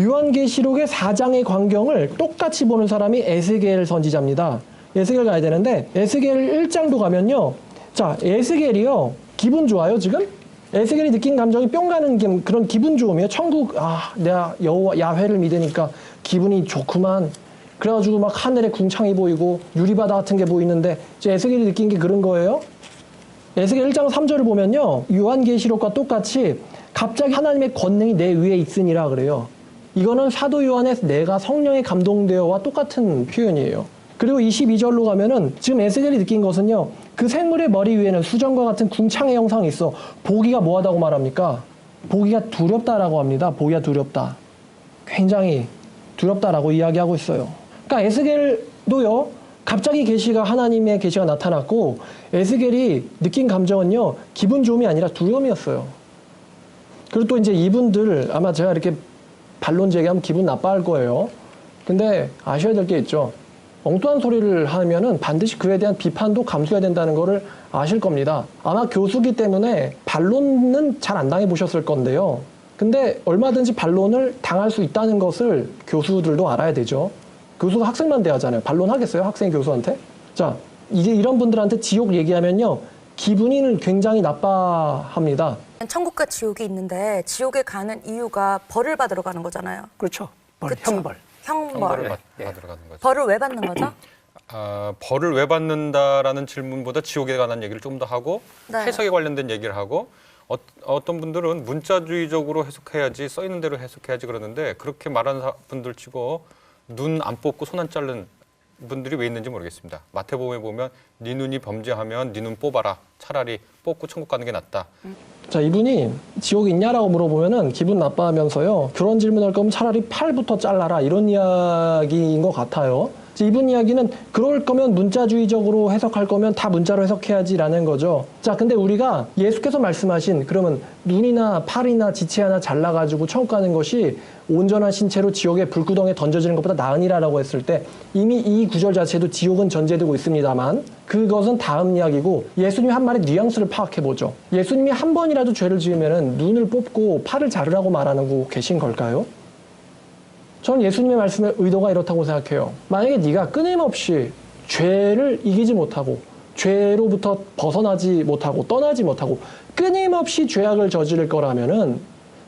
요한계시록의 4장의 광경을 똑같이 보는 사람이 에스겔 선지자입니다. 에스겔 가야 되는데 에스겔 1장도 가면요. 자, 에스겔이요. 기분 좋아요, 지금? 에스겔이 느낀 감정이 뿅 가는 그런 기분 좋음이에요. 천국, 아, 내가 여호와 야훼를 믿으니까 기분이 좋구만. 그래가지고 막 하늘에 궁창이 보이고 유리바다 같은 게 보이는데 에스겔이 느낀 게 그런 거예요. 에스겔 1장 3절을 보면요. 요한계시록과 똑같이 갑자기 하나님의 권능이 내 위에 있으니라 그래요. 이거는 사도 요한의 내가 성령에 감동되어와 똑같은 표현이에요. 그리고 22절로 가면은 지금 에스겔이 느낀 것은요. 그 생물의 머리 위에는 수정과 같은 궁창의 형상이 있어. 보기가 뭐하다고 말합니까? 보기가 두렵다라고 합니다. 보기가 두렵다. 굉장히 두렵다라고 이야기하고 있어요. 그러니까 에스겔도요. 갑자기 계시가 하나님의 계시가 나타났고 에스겔이 느낀 감정은요. 기분 좋음이 아니라 두려움이었어요. 그리고 또 이제 이분들 아마 제가 이렇게 반론 제기하면 기분 나빠할 거예요. 근데 아셔야 될 게 있죠. 엉뚱한 소리를 하면은 반드시 그에 대한 비판도 감수해야 된다는 거를 아실 겁니다. 아마 교수기 때문에 반론은 잘 안 당해보셨을 건데요. 근데 얼마든지 반론을 당할 수 있다는 것을 교수들도 알아야 되죠. 교수가 학생만 대하잖아요. 반론하겠어요? 학생이 교수한테? 자, 이제 이런 분들한테 지옥 얘기하면요. 기분이 굉장히 나빠합니다. 천국과 지옥이 있는데 지옥에 가는 이유가 벌을 받으러 가는 거잖아요. 그렇죠. 그쵸? 형벌. 형벌. 받으러 가는 거죠. 벌을 왜 받는 거죠? 벌을 왜 받는다라는 질문보다 지옥에 관한 얘기를 좀 더 하고 네. 해석에 관련된 얘기를 하고 어떤 분들은 문자주의적으로 해석해야지 써 있는 대로 해석해야지 그러는데 그렇게 말하는 분들 치고 눈 안 뽑고 손 안 자른 분들이 왜 있는지 모르겠습니다. 마태복음에 보면 네 눈이 범죄하면 네 눈 뽑아라. 차라리 뽑고 천국 가는 게 낫다. 자, 이분이 지옥이 있냐라고 물어보면은 기분 나빠하면서요. 그런 질문할 거면 차라리 팔부터 잘라라. 이런 이야기인 것 같아요. 이분 이야기는 그럴 거면 문자주의적으로 해석할 거면 다 문자로 해석해야지라는 거죠. 자, 근데 우리가 예수께서 말씀하신 그러면 눈이나 팔이나 지체 하나 잘라가지고 천국 가는 것이 온전한 신체로 지옥의 불구덩이에 던져지는 것보다 나으니라라고 했을 때 이미 이 구절 자체도 지옥은 전제되고 있습니다만 그것은 다음 이야기고 예수님이 한 말의 뉘앙스를 파악해보죠. 예수님이 한 번이라도 죄를 지으면 눈을 뽑고 팔을 자르라고 말하고 계신 걸까요? 저는 예수님의 말씀의 의도가 이렇다고 생각해요. 만약에 네가 끊임없이 죄를 이기지 못하고 죄로부터 벗어나지 못하고 떠나지 못하고 끊임없이 죄악을 저지를 거라면은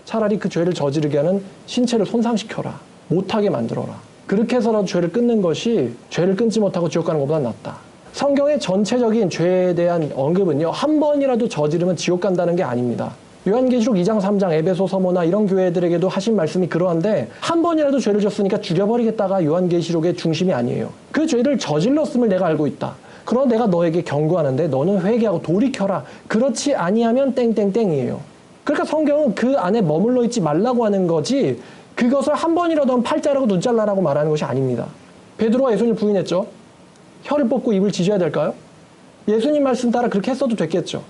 차라리 그 죄를 저지르게 하는 신체를 손상시켜라. 못하게 만들어라. 그렇게 해서라도 죄를 끊는 것이 죄를 끊지 못하고 지옥 가는 것보다 낫다. 성경의 전체적인 죄에 대한 언급은요. 한 번이라도 저지르면 지옥 간다는 게 아닙니다. 요한계시록 2장 3장 에베소 서모나 이런 교회들에게도 하신 말씀이 그러한데 한 번이라도 죄를 졌으니까 죽여버리겠다가 요한계시록의 중심이 아니에요. 그 죄를 저질렀음을 내가 알고 있다. 그러나 내가 너에게 경고하는데 너는 회개하고 돌이켜라. 그렇지 아니하면 땡땡땡이에요. 그러니까 성경은 그 안에 머물러 있지 말라고 하는 거지 그것을 한 번이라도 하면 팔 자르고 눈 잘라라고 말하는 것이 아닙니다. 베드로가 예수님을 부인했죠. 혀를 뽑고 입을 찢어야 될까요? 예수님 말씀 따라 그렇게 했어도 됐겠죠.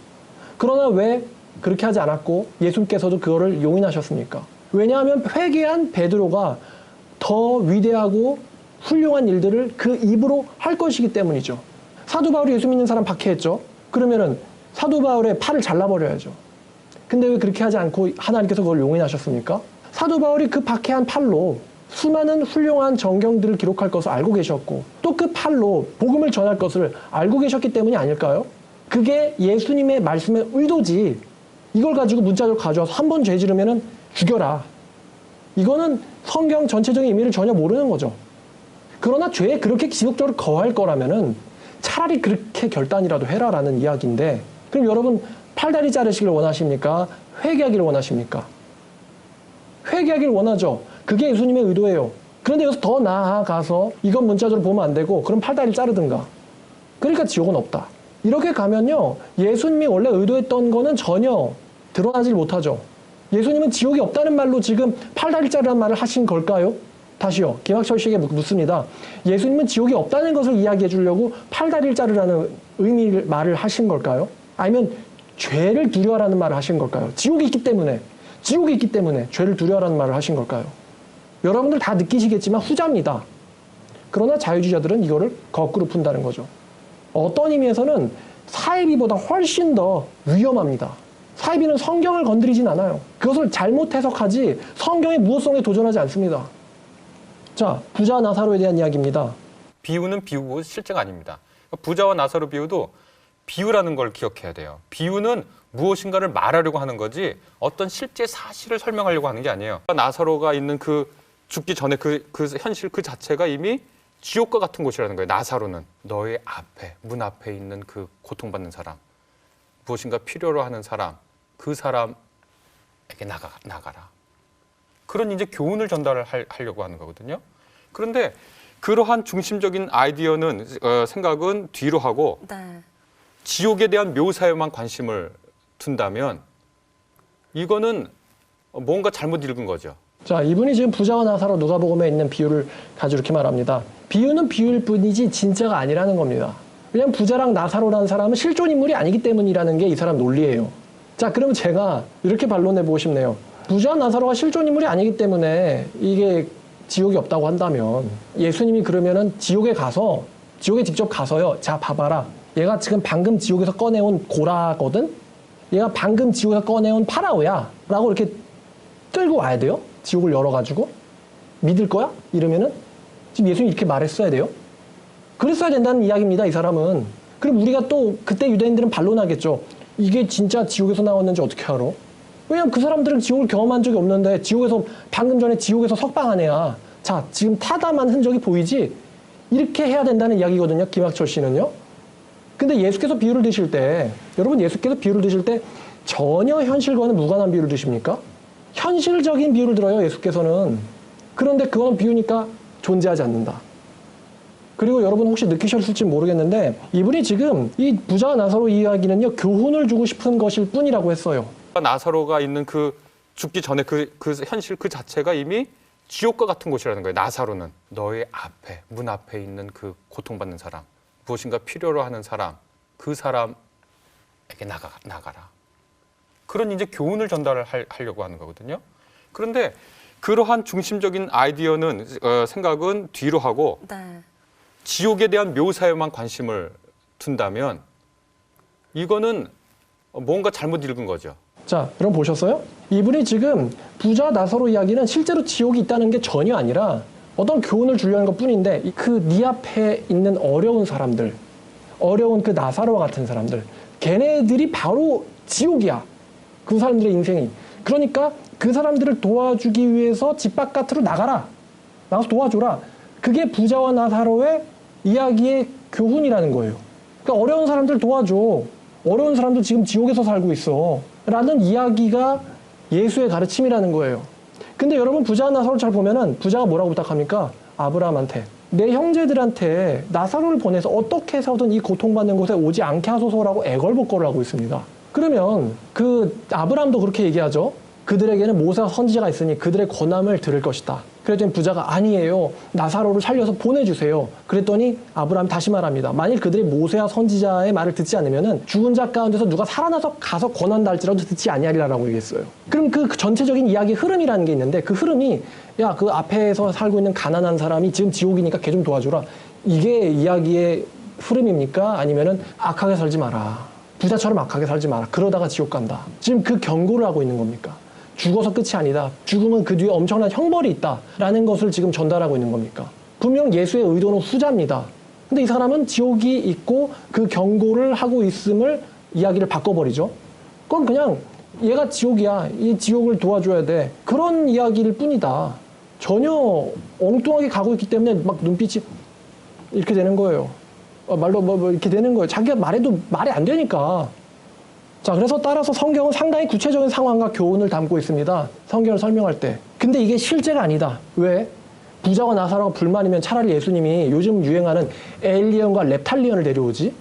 그러나 왜 그렇게 하지 않았고 예수님께서도 그거를 용인하셨습니까? 왜냐하면 회개한 베드로가 더 위대하고 훌륭한 일들을 그 입으로 할 것이기 때문이죠. 사도 바울이 예수 믿는 사람 박해했죠. 그러면은 사도 바울의 팔을 잘라버려야죠. 근데 왜 그렇게 하지 않고 하나님께서 그걸 용인하셨습니까? 사도 바울이 그 박해한 팔로 수많은 훌륭한 정경들을 기록할 것을 알고 계셨고 또 그 팔로 복음을 전할 것을 알고 계셨기 때문이 아닐까요? 그게 예수님의 말씀의 의도지 이걸 가지고 문자적으로 가져와서 한 번 죄 지르면은 죽여라. 이거는 성경 전체적인 의미를 전혀 모르는 거죠. 그러나 죄에 그렇게 지속적으로 거할 거라면은 차라리 그렇게 결단이라도 해라라는 이야기인데 그럼 여러분 팔다리 자르시길 원하십니까? 회개하기를 원하십니까? 회개하기를 원하죠. 그게 예수님의 의도예요. 그런데 여기서 더 나아가서 이건 문자적으로 보면 안 되고 그럼 팔다리를 자르든가. 그러니까 지옥은 없다. 이렇게 가면요. 예수님이 원래 의도했던 거는 전혀 드러나질 못하죠. 예수님은 지옥이 없다는 말로 지금 팔다리 자르라는 말을 하신 걸까요? 다시요. 김학철 씨에게 묻습니다. 예수님은 지옥이 없다는 것을 이야기해 주려고 팔다리를 자르라는 의미를 말을 하신 걸까요? 아니면 죄를 두려워하라는 말을 하신 걸까요? 지옥이 있기 때문에 죄를 두려워하라는 말을 하신 걸까요? 여러분들 다 느끼시겠지만 후자입니다. 그러나 자유주의자들은 이거를 거꾸로 푼다는 거죠. 어떤 의미에서는 사이비보다 훨씬 더 위험합니다. 사이비는 성경을 건드리진 않아요. 그것을 잘못 해석하지 성경의 무호성에 도전하지 않습니다. 자, 부자 나사로에 대한 이야기입니다. 비유는 비유고 실제가 아닙니다. 부자와 나사로 비유도 비유라는 걸 기억해야 돼요. 비유는 무엇인가를 말하려고 하는 거지 어떤 실제 사실을 설명하려고 하는 게 아니에요. 나사로가 있는 그 죽기 전에 그 현실 그 자체가 이미 지옥과 같은 곳이라는 거예요. 나사로는 너의 앞에 문 앞에 있는 그 고통받는 사람, 무엇인가 필요로 하는 사람, 그 사람에게 나가라. 그런 이제 교훈을 전달하려고 하는 거거든요. 그런데 그러한 중심적인 아이디어는 생각은 뒤로 하고 네. 지옥에 대한 묘사에만 관심을 둔다면 이거는 뭔가 잘못 읽은 거죠. 자, 이분이 지금 부자와 나사로 누가복음에 있는 비유를 가지고 이렇게 말합니다. 비유는 비유일 뿐이지 진짜가 아니라는 겁니다. 왜냐하면 부자랑 나사로라는 사람은 실존 인물이 아니기 때문이라는 게 이 사람 논리예요. 자, 그러면 제가 이렇게 반론해보고 싶네요. 부자와 나사로가 실존 인물이 아니기 때문에 이게 지옥이 없다고 한다면 예수님이 그러면은 지옥에 직접 가서요. 자, 봐봐라. 얘가 지금 방금 지옥에서 꺼내온 고라거든? 얘가 방금 지옥에서 꺼내온 파라오야. 라고 이렇게 끌고 와야 돼요? 지옥을 열어가지고? 믿을 거야? 이러면은? 지금 예수님이 이렇게 말했어야 돼요? 그랬어야 된다는 이야기입니다, 이 사람은. 그럼 우리가 또 그때 유대인들은 반론하겠죠. 이게 진짜 지옥에서 나왔는지 어떻게 알아? 왜냐면 그 사람들은 지옥을 경험한 적이 없는데 방금 전에 지옥에서 석방한 애야. 자, 지금 타담한 흔적이 보이지? 이렇게 해야 된다는 이야기거든요, 김학철 씨는요. 근데 예수께서 비유를 드실 때, 여러분 예수께서 비유를 드실 때 전혀 현실과는 무관한 비유를 드십니까? 현실적인 비유를 들어요, 예수께서는. 그런데 그건 비유니까 존재하지 않는다. 그리고 여러분 혹시 느끼셨을지 모르겠는데 이분이 지금 이 부자와 나사로 이야기는요, 교훈을 주고 싶은 것일 뿐이라고 했어요. 나사로가 있는 그 죽기 전에 그 현실 그 자체가 이미 지옥과 같은 곳이라는 거예요. 나사로는 너의 앞에, 문 앞에 있는 그 고통받는 사람, 무엇인가 필요로 하는 사람, 그 사람에게 나가라. 그런 이제 교훈을 전달하려고 하는 거거든요. 그런데 그러한 중심적인 아이디어는 생각은 뒤로 하고 네. 지옥에 대한 묘사에만 관심을 둔다면 이거는 뭔가 잘못 읽은 거죠. 자, 여러분 보셨어요? 이분이 지금 부자 나사로 이야기는 실제로 지옥이 있다는 게 전혀 아니라 어떤 교훈을 주려는 것 뿐인데 그 네 앞에 있는 어려운 사람들, 어려운 그 나사로와 같은 사람들, 걔네들이 바로 지옥이야. 그 사람들의 인생이. 그러니까 그 사람들을 도와주기 위해서 집 바깥으로 나가라. 나가서 도와줘라. 그게 부자와 나사로의 이야기의 교훈이라는 거예요. 그러니까 어려운 사람들 도와줘. 어려운 사람들 지금 지옥에서 살고 있어. 라는 이야기가 예수의 가르침이라는 거예요. 근데 여러분 부자와 나사로를 잘 보면은 부자가 뭐라고 부탁합니까? 아브라함한테. 내 형제들한테 나사로를 보내서 어떻게 해서든 이 고통받는 곳에 오지 않게 하소서라고 애걸복걸을 하고 있습니다. 그러면 그 아브라함도 그렇게 얘기하죠. 그들에게는 모세와 선지자가 있으니 그들의 권함을 들을 것이다. 그랬더니 부자가 아니에요. 나사로를 살려서 보내주세요. 그랬더니 아브라함이 다시 말합니다. 만일 그들이 모세와 선지자의 말을 듣지 않으면은 죽은 자 가운데서 누가 살아나서 가서 권한다 할지라도 듣지 아니하리라라고 얘기했어요. 그럼 그 전체적인 이야기 흐름이라는 게 있는데 그 흐름이 야, 그 앞에서 살고 있는 가난한 사람이 지금 지옥이니까 걔 좀 도와줘라. 이게 이야기의 흐름입니까? 아니면은 악하게 살지 마라. 부자처럼 악하게 살지 마라. 그러다가 지옥 간다. 지금 그 경고를 하고 있는 겁니까? 죽어서 끝이 아니다. 죽음은 그 뒤에 엄청난 형벌이 있다. 라는 것을 지금 전달하고 있는 겁니까? 분명 예수의 의도는 후자입니다. 근데 이 사람은 지옥이 있고 그 경고를 하고 있음을 이야기를 바꿔버리죠. 그건 그냥 얘가 지옥이야. 이 지옥을 도와줘야 돼. 그런 이야기일 뿐이다. 전혀 엉뚱하게 가고 있기 때문에 막 눈빛이 이렇게 되는 거예요. 말로 뭐 이렇게 되는 거예요. 자기가 말해도 말이 안 되니까. 자, 그래서 따라서 성경은 상당히 구체적인 상황과 교훈을 담고 있습니다. 성경을 설명할 때. 근데 이게 실제가 아니다. 왜? 부자와 나사로가 불만이면 차라리 예수님이 요즘 유행하는 에일리언과 렙탈리언을 데려오지?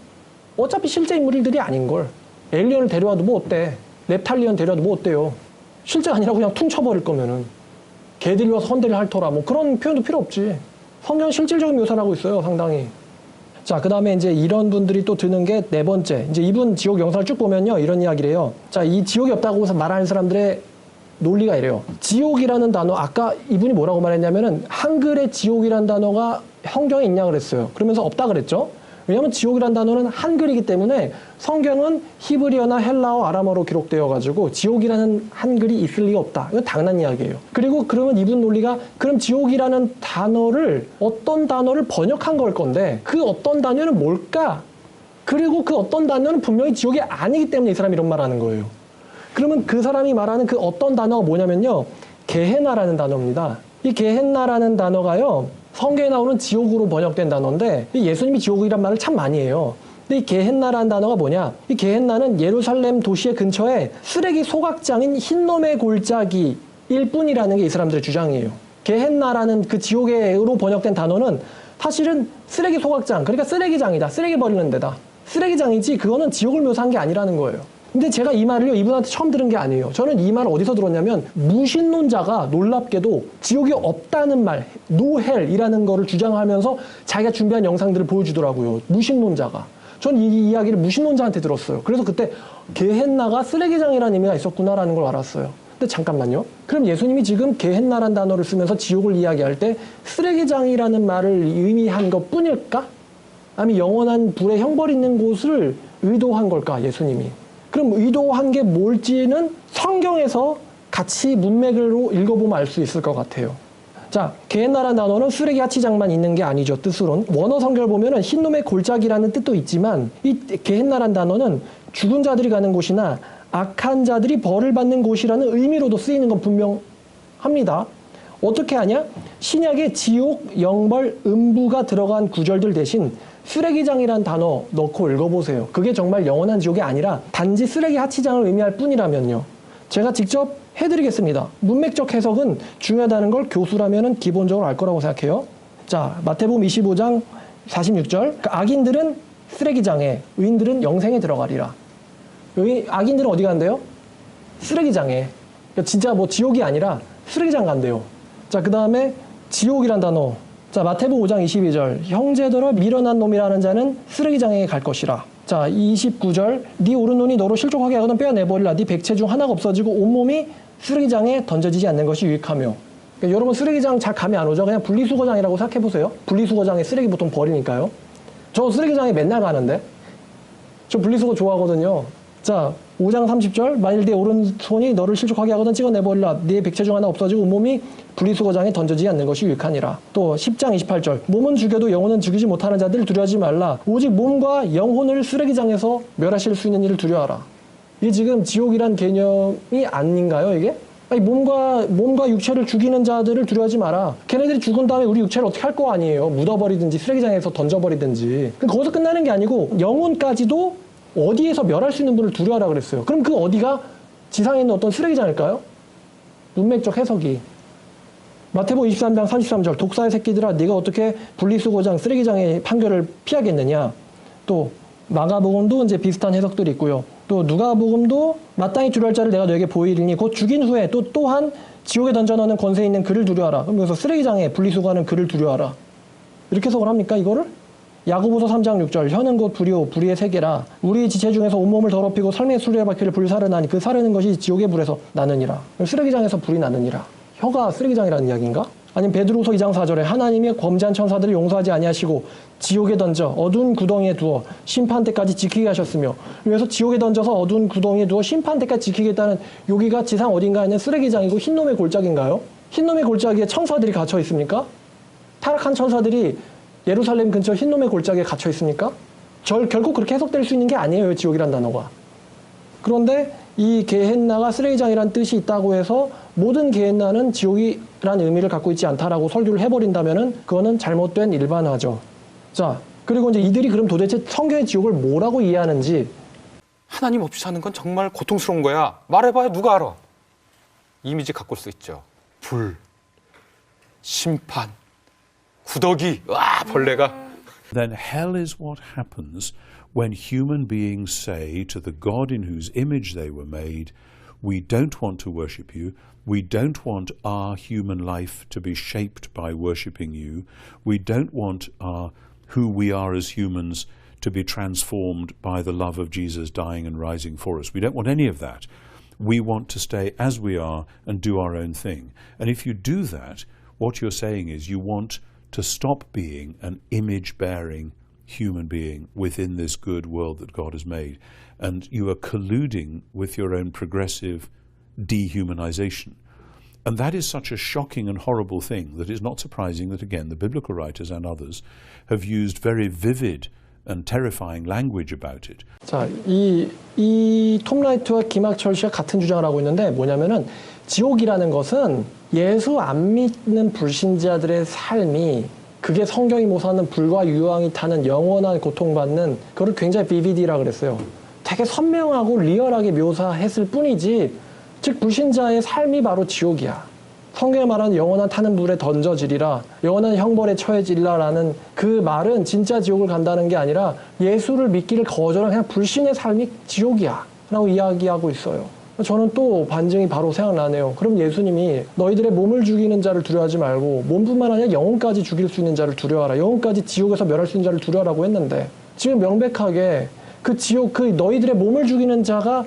어차피 실제 인물들이 아닌걸. 에일리언을 데려와도 뭐 어때? 렙탈리언 데려와도 뭐 어때요? 실제가 아니라 그냥 퉁쳐버릴 거면은. 개들이 와서 헌대를 핥더라. 뭐 그런 표현도 필요 없지. 성경은 실질적인 묘사를 하고 있어요, 상당히. 자, 그 다음에 이제 이런 분들이 또 드는 게 네 번째. 이제 이분 지옥 영상을 쭉 보면요. 이런 이야기를 해요. 자, 이 지옥이 없다고 말하는 사람들의 논리가 이래요. 지옥이라는 단어, 아까 이분이 뭐라고 말했냐면은 한글에 지옥이라는 단어가 성경에 있냐 그랬어요. 그러면서 없다 그랬죠. 왜냐하면 지옥이라는 단어는 한글이기 때문에 성경은 히브리어나 헬라어, 아람어로 기록되어 가지고 지옥이라는 한글이 있을 리가 없다. 이건 당연한 이야기예요. 그리고 그러면 이분 논리가 그럼 지옥이라는 단어를 어떤 단어를 번역한 걸 건데 그 어떤 단어는 뭘까? 그리고 그 어떤 단어는 분명히 지옥이 아니기 때문에 이 사람이 이런 말 하는 거예요. 그러면 그 사람이 말하는 그 어떤 단어가 뭐냐면요. 게헤나라는 단어입니다. 이 게헤나라는 단어가요. 성경에 나오는 지옥으로 번역된 단어인데 예수님이 지옥이란 말을 참 많이 해요. 근데 이 게헨나라는 단어가 뭐냐? 이 게헨나는 예루살렘 도시의 근처에 쓰레기 소각장인 흰놈의 골짜기일 뿐이라는 게 이 사람들의 주장이에요. 게헨나라는 그 지옥으로 번역된 단어는 사실은 쓰레기 소각장, 그러니까 쓰레기장이다. 쓰레기 버리는 데다. 쓰레기장이지 그거는 지옥을 묘사한 게 아니라는 거예요. 근데 제가 이 말을요, 이분한테 처음 들은 게 아니에요. 저는 이 말을 어디서 들었냐면, 무신론자가 놀랍게도 지옥이 없다는 말, 노헬이라는 거를 주장하면서 자기가 준비한 영상들을 보여주더라고요. 무신론자가. 전 이 이야기를 무신론자한테 들었어요. 그래서 그때 게헨나가 쓰레기장이라는 의미가 있었구나라는 걸 알았어요. 근데 잠깐만요. 그럼 예수님이 지금 게헨나라는 단어를 쓰면서 지옥을 이야기할 때 쓰레기장이라는 말을 의미한 것 뿐일까? 아니면 영원한 불의 형벌이 있는 곳을 의도한 걸까, 예수님이? 그럼 의도한 게 뭘지는 성경에서 같이 문맥으로 읽어보면 알 수 있을 것 같아요. 자, 게헨나라는 단어는 쓰레기 하치장만 있는 게 아니죠, 뜻으로는. 원어 성경을 보면은 흰놈의 골짜기라는 뜻도 있지만 이 게헨나라는 단어는 죽은 자들이 가는 곳이나 악한 자들이 벌을 받는 곳이라는 의미로도 쓰이는 건 분명합니다. 어떻게 하냐? 신약에 지옥, 영벌, 음부가 들어간 구절들 대신 쓰레기장이라는 단어 넣고 읽어보세요. 그게 정말 영원한 지옥이 아니라 단지 쓰레기 하치장을 의미할 뿐이라면요. 제가 직접 해드리겠습니다. 문맥적 해석은 중요하다는 걸 교수라면은 기본적으로 알 거라고 생각해요. 자, 마태복음 25장 46절. 악인들은 쓰레기장에, 의인들은 영생에 들어가리라. 악인들은 어디 간대요? 쓰레기장에. 그러니까 진짜 뭐 지옥이 아니라 쓰레기장 간대요. 자, 그 다음에 지옥이란 단어. 자, 마태복음 5장 22절. 형제들어 미련한 놈이라는 자는 쓰레기장에 갈 것이라. 자, 29절. 네 오른눈이 너로 실족하게 하거든 빼어내버리라. 네 백체 중 하나가 없어지고 온몸이 쓰레기장에 던져지지 않는 것이 유익하며. 그러니까 여러분 쓰레기장 잘 감이 안 오죠? 그냥 분리수거장이라고 생각해보세요. 분리수거장에 쓰레기 보통 버리니까요. 저 쓰레기장에 맨날 가는데. 저 분리수거 좋아하거든요. 자, 5장 30절. 만일 네 오른손이 너를 실족하게 하거든 찍어내버리라. 네 백체 중 하나 없어지고 온몸이 분리수거장에 던져지지 않는 것이 유익하니라. 또 10장 28절. 몸은 죽여도 영혼은 죽이지 못하는 자들 두려워하지 말라. 오직 몸과 영혼을 쓰레기장에서 멸하실 수 있는 일을 두려워하라. 이게 지금 지옥이란 개념이 아닌가요, 이게? 아니, 몸과 육체를 죽이는 자들을 두려워하지 마라. 걔네들이 죽은 다음에 우리 육체를 어떻게 할 거 아니에요. 묻어버리든지 쓰레기장에서 던져버리든지. 거기서 끝나는 게 아니고 영혼까지도 어디에서 멸할 수 있는 분을 두려워하라 그랬어요. 그럼 그 어디가 지상에 있는 어떤 쓰레기장일까요? 문맥적 해석이. 마태복음 23장 33절. 독사의 새끼들아 네가 어떻게 분리수거장 쓰레기장의 판결을 피하겠느냐. 또 마가복음도 이제 비슷한 해석들이 있고요. 또 누가복음도 마땅히 두려워할 자를 내가 너에게 보이리니 곧 죽인 후에 또한 지옥에 던져넣는 권세 있는 그를 두려워하라. 그러면서 쓰레기장에 분리수거하는 그를 두려워하라. 이렇게 해석을 합니까 이거를? 야고보서 3장 6절. 혀는 곧 불이요 불의의 세계라. 우리 지체 중에서 온몸을 더럽히고 삶의 수레바퀴를 불사르나니 그 사르는 것이 지옥의 불에서 나느니라. 쓰레기장에서 불이 나느니라. 혀가 쓰레기장이라는 이야기인가? 아니면 베드로서 2장 4절에 하나님이 범죄한 천사들을 용서하지 아니하시고 지옥에 던져 어두운 구덩이에 두어 심판 때까지 지키게 하셨으며. 그래서 지옥에 던져서 어두운 구덩이에 두어 심판 때까지 지키겠다는 여기가 지상 어딘가에 있는 쓰레기장이고 흰놈의 골짜기인가요? 흰놈의 골짜기에 천사들이 갇혀 있습니까? 타락한 천사들이 예루살렘 근처 흰놈의 골짜기에 갇혀 있습니까? 결코 그렇게 해석될 수 있는 게 아니에요, 지옥이란 단어가. 그런데 이 게헨나가 쓰레기장이란 뜻이 있다고 해서 모든 게헨나는 지옥이란 의미를 갖고 있지 않다라고 설교를 해버린다면은 그거는 잘못된 일반화죠. 자, 그리고 이제 이들이 그럼 도대체 성경의 지옥을 뭐라고 이해하는지. 하나님 없이 사는 건 정말 고통스러운 거야. 말해봐야 누가 알아. 이미지 갖고 올 수 있죠. 불, 심판, 구더기, 와 벌레가. Then hell is what happens when human beings say to the God in whose image they were made, we don't want to worship you, we don't want our human life to be shaped by worshipping you, we don't want who we are as humans to be transformed by the love of Jesus dying and rising for us. We don't want any of that. We want to stay as we are and do our own thing. And if you do that, what you're saying is you want to stop being an image-bearing human being within this good world that God has made. And you are colluding with your own progressive dehumanization. And that is such a shocking and horrible thing that it's not surprising that, again, the biblical writers and others have used very vivid and terrifying language about it. 자, 톰 라이트와 김학철 씨가 같은 주장을 하고 있는데 뭐냐면은 지옥이라는 것은 예수 안 믿는 불신자들의 삶이 그게 성경이 모사하는 불과 유황이 타는 영원한 고통받는 그걸 굉장히 BBD라 그랬어요. 되게 선명하고 리얼하게 묘사했을 뿐이지 즉 불신자의 삶이 바로 지옥이야. 성경에 말하는 영원한 타는 불에 던져지리라 영원한 형벌에 처해지리라라는 그 말은 진짜 지옥을 간다는 게 아니라 예수를 믿기를 거절한 그냥 불신의 삶이 지옥이야 라고 이야기하고 있어요. 저는 또 반증이 바로 생각나네요. 그럼 예수님이 너희들의 몸을 죽이는 자를 두려워하지 말고 몸뿐만 아니라 영혼까지 죽일 수 있는 자를 두려워하라. 영혼까지 지옥에서 멸할 수 있는 자를 두려워하라고 했는데 지금 명백하게 그 지옥, 그 너희들의 몸을 죽이는 자가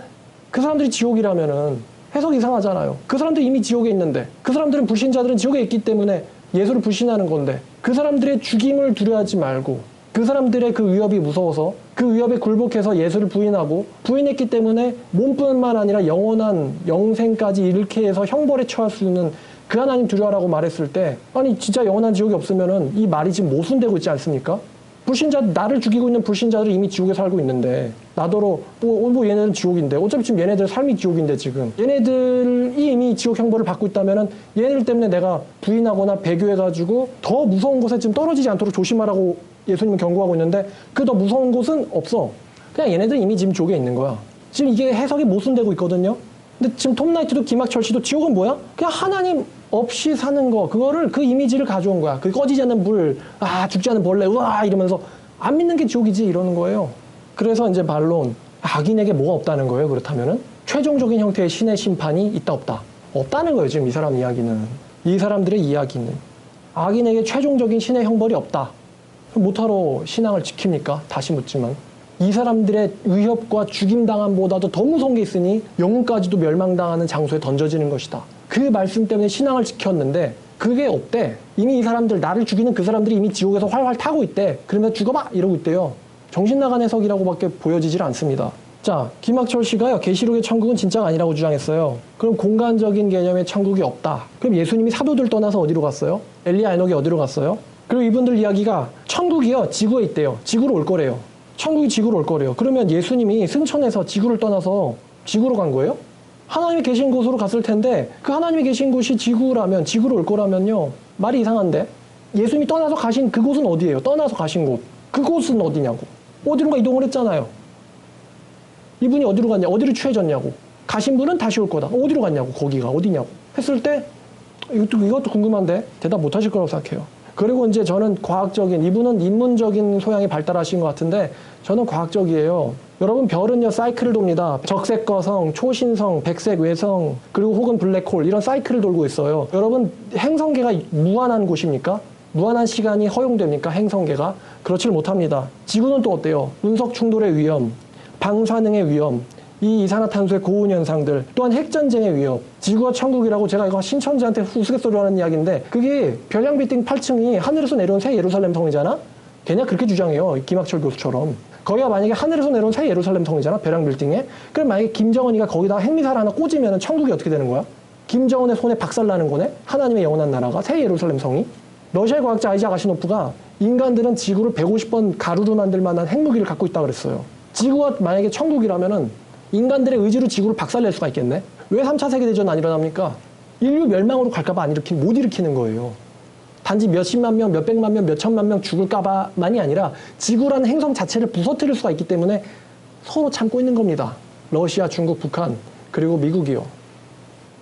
그 사람들이 지옥이라면은 해석이 이상하잖아요. 그 사람들이 이미 지옥에 있는데 그 사람들은 불신자들은 지옥에 있기 때문에 예수를 불신하는 건데 그 사람들의 죽임을 두려워하지 말고 그 사람들의 그 위협이 무서워서 그 위협에 굴복해서 예수를 부인했기 때문에 몸뿐만 아니라 영원한 영생까지 잃게 해서 형벌에 처할 수 있는 그 하나님 두려워라고 말했을 때 아니 진짜 영원한 지옥이 없으면은 이 말이 지금 모순되고 있지 않습니까? 나를 죽이고 있는 불신자들이 이미 지옥에 살고 있는데 나더러 뭐 얘네들은 지옥인데 어차피 지금 얘네들 삶이 지옥인데 지금 얘네들이 이미 지옥 형벌을 받고 있다면은 얘네들 때문에 내가 부인하거나 배교해가지고 더 무서운 곳에 지금 떨어지지 않도록 조심하라고 예수님은 경고하고 있는데 그 더 무서운 곳은 없어. 그냥 얘네들은 이미 지금 지옥에 있는 거야. 지금 이게 해석이 모순되고 있거든요. 근데 지금 톰 라이트도 김학철 씨도 지옥은 뭐야? 그냥 하나님 없이 사는 거, 그거를 그 이미지를 가져온 거야. 그 꺼지지 않는 불, 죽지 않는 벌레, 우와 이러면서 안 믿는 게 지옥이지 이러는 거예요. 그래서 이제 반론, 악인에게 뭐가 없다는 거예요. 그렇다면은 최종적인 형태의 신의 심판이 있다 없다. 없다는 거예요. 지금 이 사람 이야기는. 이 사람들의 이야기는 악인에게 최종적인 신의 형벌이 없다. 그럼 못하러 신앙을 지킵니까? 다시 묻지만 이 사람들의 위협과 죽임당함보다도 더 무서운 게 있으니 영혼까지도 멸망당하는 장소에 던져지는 것이다. 그 말씀 때문에 신앙을 지켰는데 그게 없대. 이미 이 사람들, 나를 죽이는 그 사람들이 이미 지옥에서 활활 타고 있대. 그러면 죽어봐! 이러고 있대요. 정신나간 해석이라고밖에 보여지질 않습니다. 자, 김학철 씨가요, 계시록의 천국은 진짜가 아니라고 주장했어요. 그럼 공간적인 개념의 천국이 없다. 그럼 예수님이 사도들 떠나서 어디로 갔어요? 엘리야 에녹이 어디로 갔어요? 그리고 이분들 이야기가 천국이요, 지구에 있대요. 지구로 올 거래요. 천국이 지구로 올 거래요. 그러면 예수님이 승천해서 지구를 떠나서 지구로 간 거예요? 하나님이 계신 곳으로 갔을 텐데 그 하나님이 계신 곳이 지구라면, 지구로 올 거라면요, 말이 이상한데? 예수님이 떠나서 가신 그곳은 어디예요? 떠나서 가신 곳. 그곳은 어디냐고. 어디론가 이동을 했잖아요. 이분이 어디로 갔냐? 어디로 취해졌냐고. 가신 분은 다시 올 거다. 어디로 갔냐고. 거기가 어디냐고. 했을 때 이것도 궁금한데 대답 못 하실 거라고 생각해요. 그리고 이제 저는 과학적인, 이분은 인문적인 소양이 발달하신 것 같은데 저는 과학적이에요. 여러분, 별은요 사이클을 돕니다. 적색거성, 초신성, 백색 외성, 그리고 혹은 블랙홀, 이런 사이클을 돌고 있어요. 여러분, 행성계가 무한한 곳입니까? 무한한 시간이 허용됩니까? 행성계가? 그렇지를 못합니다. 지구는 또 어때요? 운석 충돌의 위험, 방사능의 위험, 이 이산화탄소의 고온 현상들, 또한 핵전쟁의 위협, 지구가 천국이라고 제가 이거 신천지한테 우스갯소리 하는 이야기인데 그게 별양 빌딩 8층이 하늘에서 내려온 새 예루살렘 성이잖아? 걔냐 그렇게 주장해요. 김학철 교수처럼. 거기가 만약에 하늘에서 내려온 새 예루살렘 성이잖아, 별양 빌딩에. 그럼 만약에 김정은이가 거기다 핵미사일 하나 꽂으면 천국이 어떻게 되는 거야? 김정은의 손에 박살나는 거네? 하나님의 영원한 나라가, 새 예루살렘 성이. 러시아 과학자 아이작 아시노프가 인간들은 지구를 150번 가루로 만들 만한 핵무기를 갖고 있다고 그랬어요. 지구가 만약에 천국이라면은 인간들의 의지로 지구를 박살낼 수가 있겠네? 왜 3차 세계대전 안 일어납니까? 인류 멸망으로 갈까봐 못 일으키는 거예요. 단지 몇십만 명, 몇백만 명, 몇천만 명 죽을까봐만이 아니라 지구라는 행성 자체를 부서뜨릴 수가 있기 때문에 서로 참고 있는 겁니다. 러시아, 중국, 북한, 그리고 미국이요.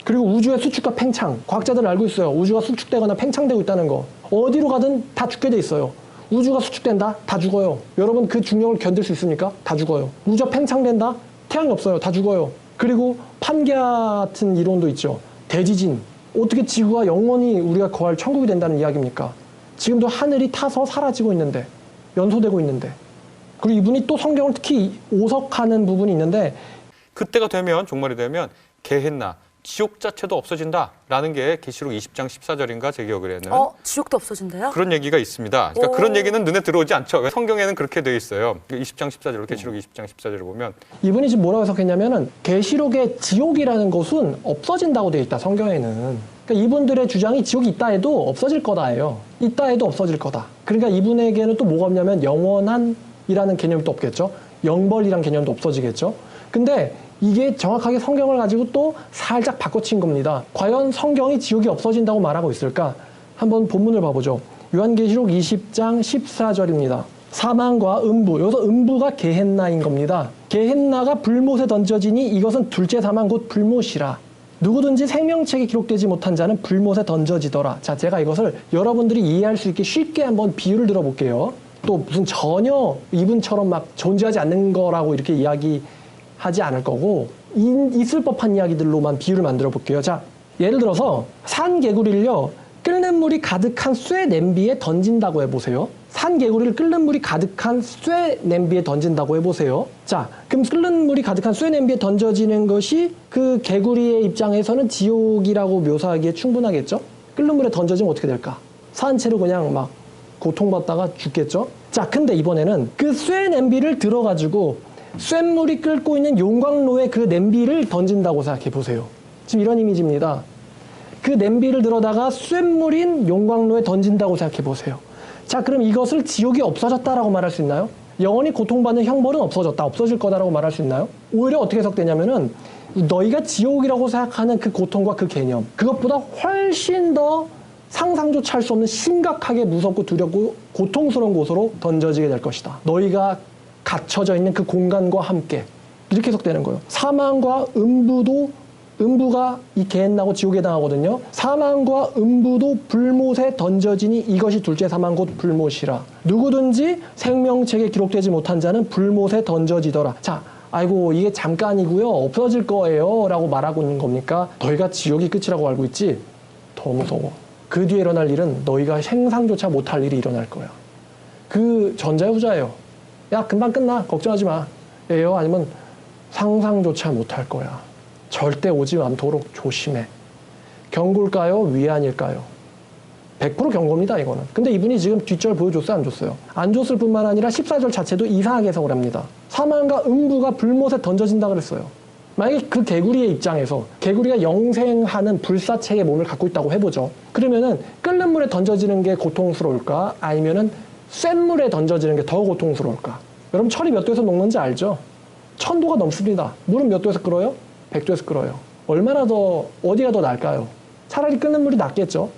그리고 우주의 수축과 팽창. 과학자들 알고 있어요. 우주가 수축되거나 팽창되고 있다는 거. 어디로 가든 다 죽게 돼 있어요. 우주가 수축된다? 다 죽어요. 여러분, 그 중력을 견딜 수 있습니까? 다 죽어요. 우주가 팽창된다? 태양이 없어요. 다 죽어요. 그리고 판geа 같은 이론도 있죠. 대지진. 어떻게 지구가 영원히 우리가 거할 천국이 된다는 이야기입니까? 지금도 하늘이 타서 사라지고 있는데, 연소되고 있는데. 그리고 이분이 또 성경을 특히 오석하는 부분이 있는데 그때가 되면, 종말이 되면 게헨나, 지옥 자체도 없어진다라는 게 계시록 20장 14절인가 제 기억으로는 지옥도 없어진대요? 그런 얘기가 있습니다. 그러니까 그런 얘기는 눈에 들어오지 않죠. 성경에는 그렇게 되어 있어요. 20장 14절, 계시록 20장 14절을 보면 이분이 지금 뭐라고 해석했냐면은 계시록의 지옥이라는 것은 없어진다고 되어 있다, 성경에는. 그러니까 이분들의 주장이 지옥이 있다 해도 없어질 거다예요. 있다 해도 없어질 거다. 그러니까 이분에게는 또 뭐가 없냐면 영원한이라는 개념도 없겠죠. 영벌이란 개념도 없어지겠죠. 근데 이게 정확하게 성경을 가지고 또 살짝 바꿔친 겁니다. 과연 성경이 지옥이 없어진다고 말하고 있을까? 한번 본문을 봐보죠. 요한계시록 20장 14절입니다. 사망과 음부, 여기서 음부가 게헨나인 겁니다. 게헨나가 불못에 던져지니 이것은 둘째 사망 곧 불못이라. 누구든지 생명책에 기록되지 못한 자는 불못에 던져지더라. 자, 제가 이것을 여러분들이 이해할 수 있게 쉽게 한번 비유를 들어볼게요. 또 무슨 전혀 이분처럼 막 존재하지 않는 거라고 이렇게 이야기하지 않을 거고 있을 법한 이야기들로만 비유를 만들어 볼게요. 자, 예를 들어서 산 개구리를요, 끓는 물이 가득한 쇠 냄비에 던진다고 해보세요. 산 개구리를 끓는 물이 가득한 쇠 냄비에 던진다고 해보세요. 자, 그럼 끓는 물이 가득한 쇠 냄비에 던져지는 것이 그 개구리의 입장에서는 지옥이라고 묘사하기에 충분하겠죠? 끓는 물에 던져지면 어떻게 될까? 산채로 그냥 막 고통받다가 죽겠죠? 자, 근데 이번에는 그 쇠 냄비를 들어가지고 쇳물이 끓고 있는 용광로에 그 냄비를 던진다고 생각해 보세요. 지금 이런 이미지입니다. 그 냄비를 들어다가 쇳물인 용광로에 던진다고 생각해 보세요. 자, 그럼 이것을 지옥이 없어졌다라고 말할 수 있나요? 영원히 고통받는 형벌은 없어졌다, 없어질 거다라고 말할 수 있나요? 오히려 어떻게 해석되냐면은 너희가 지옥이라고 생각하는 그 고통과 그 개념, 그것보다 훨씬 더 상상조차 할 수 없는 심각하게 무섭고 두렵고 고통스러운 곳으로 던져지게 될 것이다. 너희가 갇혀져 있는 그 공간과 함께. 이렇게 해석되는 거예요. 사망과 음부가 이 게헨나고 지옥에 당하거든요. 사망과 음부도 불못에 던져지니 이것이 둘째 사망 곧 불못이라. 누구든지 생명책에 기록되지 못한 자는 불못에 던져지더라. 자, 아이고 이게 잠깐이고요, 없어질 거예요 라고 말하고 있는 겁니까? 너희가 지옥이 끝이라고 알고 있지? 더 무서워. 그 뒤에 일어날 일은 너희가 생상조차 못할 일이 일어날 거야. 그 전자의 후자예요. 야, 금방 끝나. 걱정하지 마. 예요? 아니면 상상조차 못할 거야. 절대 오지 않도록 조심해. 경고일까요? 위안일까요? 100% 경고입니다, 이거는. 근데 이분이 지금 뒷절 보여줬어요, 안 줬어요? 안 줬을 뿐만 아니라 14절 자체도 이상하게 해석을 합니다. 사망과 음부가 불못에 던져진다 그랬어요. 만약에 그 개구리의 입장에서 개구리가 영생하는 불사체의 몸을 갖고 있다고 해보죠. 그러면은 끓는 물에 던져지는 게 고통스러울까? 아니면은 센 물에 던져지는 게 더 고통스러울까? 여러분 철이 몇 도에서 녹는지 알죠? 1000도가 넘습니다. 물은 몇 도에서 끓어요? 100도에서 끓어요. 얼마나 더 어디가 더 나을까요? 차라리 끓는 물이 낫겠죠.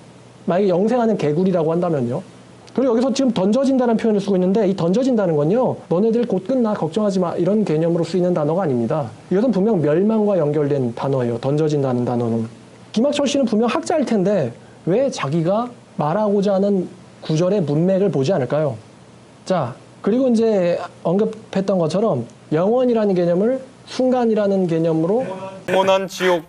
만약에 영생하는 개구리라고 한다면요. 그리고 여기서 지금 던져진다는 표현을 쓰고 있는데 이 던져진다는 건요. 너네들 곧 끝나 걱정하지 마 이런 개념으로 쓰이는 단어가 아닙니다. 이것은 분명 멸망과 연결된 단어예요. 던져진다는 단어는. 김학철 씨는 분명 학자일 텐데 왜 자기가 말하고자 하는 구절의 문맥을 보지 않을까요? 자, 그리고 이제 언급했던 것처럼 영원이라는 개념을 순간이라는 개념으로 영원한 지옥,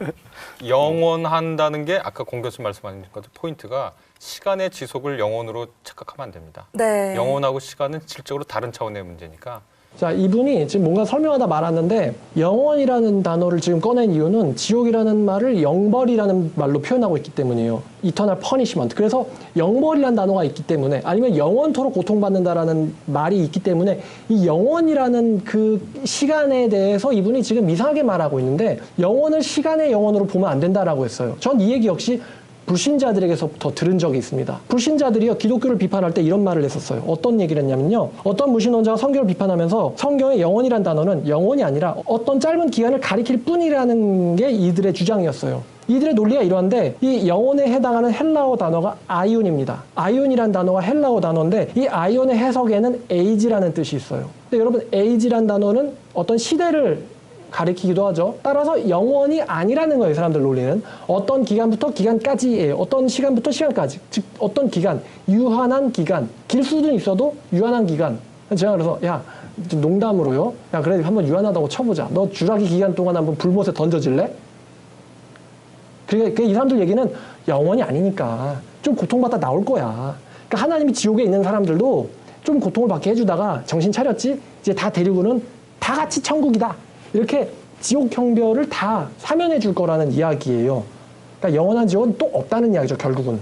영원한다는 게 아까 공 교수 말씀하신 것 포인트가 시간의 지속을 영원으로 착각하면 안 됩니다. 네. 영원하고 시간은 질적으로 다른 차원의 문제니까. 자, 이분이 지금 뭔가 설명하다 말았는데 영원이라는 단어를 지금 꺼낸 이유는 지옥이라는 말을 영벌이라는 말로 표현하고 있기 때문이에요. Eternal Punishment. 그래서 영벌이라는 단어가 있기 때문에 아니면 영원토록 고통받는다라는 말이 있기 때문에 이 영원이라는 그 시간에 대해서 이분이 지금 이상하게 말하고 있는데 영원을 시간의 영원으로 보면 안 된다라고 했어요. 전 이 얘기 역시 불신자들에게서부터 들은 적이 있습니다. 불신자들이요 기독교를 비판할 때 이런 말을 했었어요. 어떤 얘기를 했냐면요. 어떤 무신론자가 성경을 비판하면서 성경의 영원이란 단어는 영원이 아니라 어떤 짧은 기간을 가리킬 뿐이라는 게 이들의 주장이었어요. 이들의 논리가 이러한데 이 영혼에 해당하는 헬라어 단어가 아이온입니다. 아이온이란 단어가 헬라어 단어인데 이 아이온의 해석에는 에이지라는 뜻이 있어요. 근데 여러분 에이지란 단어는 어떤 시대를 가리키기도 하죠. 따라서 영원이 아니라는 거예요. 사람들 논리는. 어떤 기간부터 기간까지예요. 어떤 시간부터 시간까지. 즉 어떤 기간, 유한한 기간. 길 수는 있어도 유한한 기간. 제가 그래서 야 농담으로요. 야 그래 한번 유한하다고 쳐보자. 너 주라기 기간 동안 한번 불못에 던져질래? 그러니까 이 사람들 얘기는 영원이 아니니까 좀 고통받다 나올 거야. 그러니까 하나님이 지옥에 있는 사람들도 좀 고통을 받게 해주다가 정신 차렸지? 이제 다 데리고는 다 같이 천국이다. 이렇게 지옥 형별을 다 사면해 줄 거라는 이야기예요. 그러니까 영원한 지옥은 또 없다는 이야기죠, 결국은.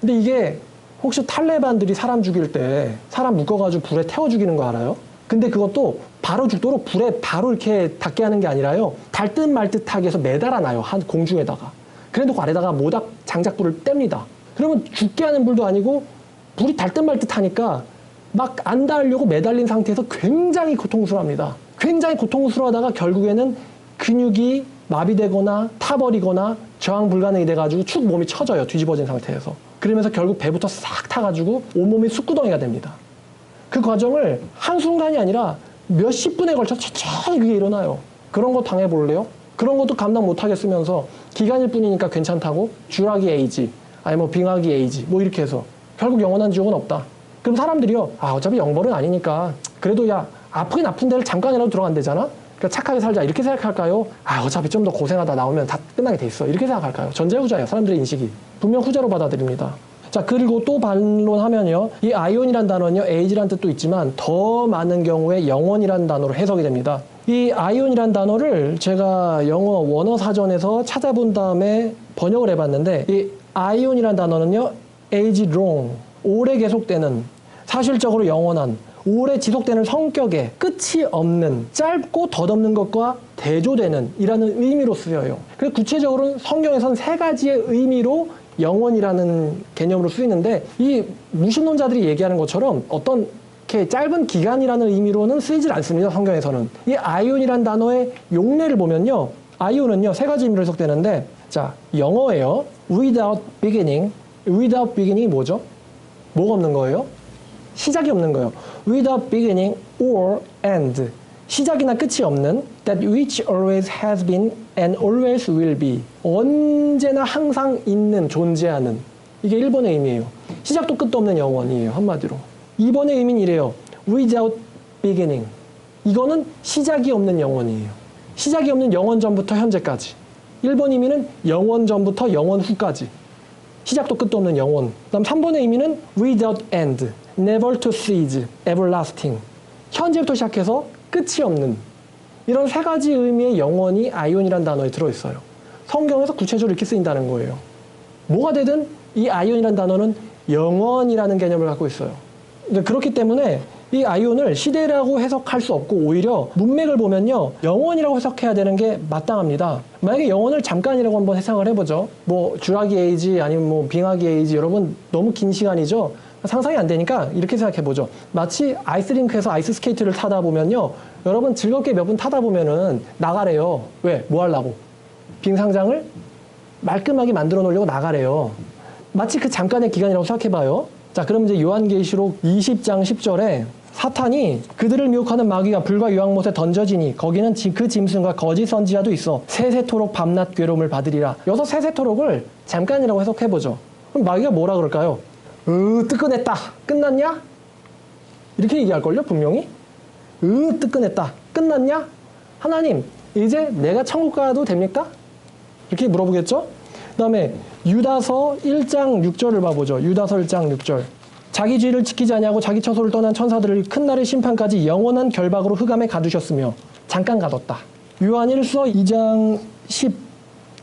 근데 이게 혹시 탈레반들이 사람 죽일 때 사람 묶어가지고 불에 태워 죽이는 거 알아요? 근데 그것도 바로 죽도록 불에 바로 이렇게 닿게 하는 게 아니라요. 달 듯 말 듯하게 해서 매달아 놔요, 한 공중에다가. 그래도 아래다가 모닥 장작불을 뗍니다. 그러면 죽게 하는 불도 아니고 불이 달 듯 말 듯 하니까 막 안 닿으려고 매달린 상태에서 굉장히 고통스러워합니다. 굉장히 고통스러워하다가 결국에는 근육이 마비되거나 타버리거나 저항 불가능이 돼가지고 축 몸이 처져요. 뒤집어진 상태에서. 그러면서 결국 배부터 싹 타가지고 온몸이 숯구덩이가 됩니다. 그 과정을 한순간이 아니라 몇십 분에 걸쳐 천천히 그게 일어나요. 그런 거 당해볼래요? 그런 것도 감당 못하겠으면서 기간일 뿐이니까 괜찮다고 주라기 에이지 아니 뭐 빙하기 에이지 뭐 이렇게 해서 결국 영원한 지옥은 없다. 그럼 사람들이요. 아 어차피 영벌은 아니니까 그래도 야 아프긴 아픈 데를 잠깐이라도 들어간대잖아. 그러니까 착하게 살자 이렇게 생각할까요? 아 어차피 좀 더 고생하다 나오면 다 끝나게 돼 있어 이렇게 생각할까요? 전자후자예요. 사람들의 인식이. 분명 후자로 받아들입니다. 자 그리고 또 반론하면요. 이 아이온이란 단어는요. 에이지란 뜻도 있지만 더 많은 경우에 영원이란 단어로 해석이 됩니다. 이 아이온이란 단어를 제가 영어 원어 사전에서 찾아본 다음에 번역을 해봤는데 이 아이온이란 단어는요. age long 오래 계속되는 사실적으로 영원한 오래 지속되는 성격의 끝이 없는 짧고 덧없는 것과 대조되는 이라는 의미로 쓰여요. 그래서 구체적으로는 성경에선 세 가지의 의미로 영원이라는 개념으로 쓰이는데 이 무신론자들이 얘기하는 것처럼 어떤 이렇게 짧은 기간이라는 의미로는 쓰이질 않습니다. 성경에서는. 이 아이온이라는 단어의 용례를 보면요. 아이온은요. 세 가지 의미로 해석되는데 자 영어예요. without beginning. without beginning이 뭐죠? 뭐가 없는 거예요? 시작이 없는 거예요. Without beginning or end. 시작이나 끝이 없는 that which always has been and always will be. 언제나 항상 있는, 존재하는. 이게 1번의 의미예요. 시작도 끝도 없는 영원이에요. 한마디로. 2번의 의미는 이래요. Without beginning. 이거는 시작이 없는 영원이에요. 시작이 없는 영원 전부터 현재까지. 1번 의미는 영원 전부터 영원 후까지. 시작도 끝도 없는 영원. 그다음 3번의 의미는 without end, never to cease, everlasting. 현재부터 시작해서 끝이 없는. 이런 세 가지 의미의 영원이 아이온이라는 단어에 들어있어요. 성경에서 구체적으로 이렇게 쓰인다는 거예요. 뭐가 되든 이 아이온이라는 단어는 영원이라는 개념을 갖고 있어요. 그렇기 때문에 이 아이온을 시대라고 해석할 수 없고 오히려 문맥을 보면요, 영원이라고 해석해야 되는 게 마땅합니다. 만약에 영원을 잠깐이라고 한번 해석을 해보죠. 뭐 주라기 에이지 아니면 뭐 빙하기 에이지, 여러분 너무 긴 시간이죠. 상상이 안 되니까 이렇게 생각해보죠. 마치 아이스링크에서 아이스 스케이트를 타다 보면요, 여러분 즐겁게 몇 분 타다 보면은 나가래요. 왜? 뭐 하려고? 빙상장을 말끔하게 만들어 놓으려고 나가래요. 마치 그 잠깐의 기간이라고 생각해봐요. 자, 그럼 이제 요한계시록 20장 10절에 사탄이 그들을 미혹하는 마귀가 불과 유황못에 던져지니 거기는 그 짐승과 거짓 선지자도 있어 세세토록 밤낮 괴로움을 받으리라. 여기서 세세토록을 잠깐이라고 해석해보죠. 그럼 마귀가 뭐라 그럴까요? 뜨끈했다. 끝났냐? 이렇게 얘기할걸요, 분명히? 뜨끈했다. 끝났냐? 하나님, 이제 내가 천국 가도 됩니까? 이렇게 물어보겠죠? 그 다음에 유다서 1장 6절을 봐보죠. 유다서 1장 6절. 자기 죄를 지키지 아니하고 자기 처소를 떠난 천사들을 큰 날의 심판까지 영원한 결박으로 흑암에 가두셨으며 잠깐 가뒀다. 요한일서 2장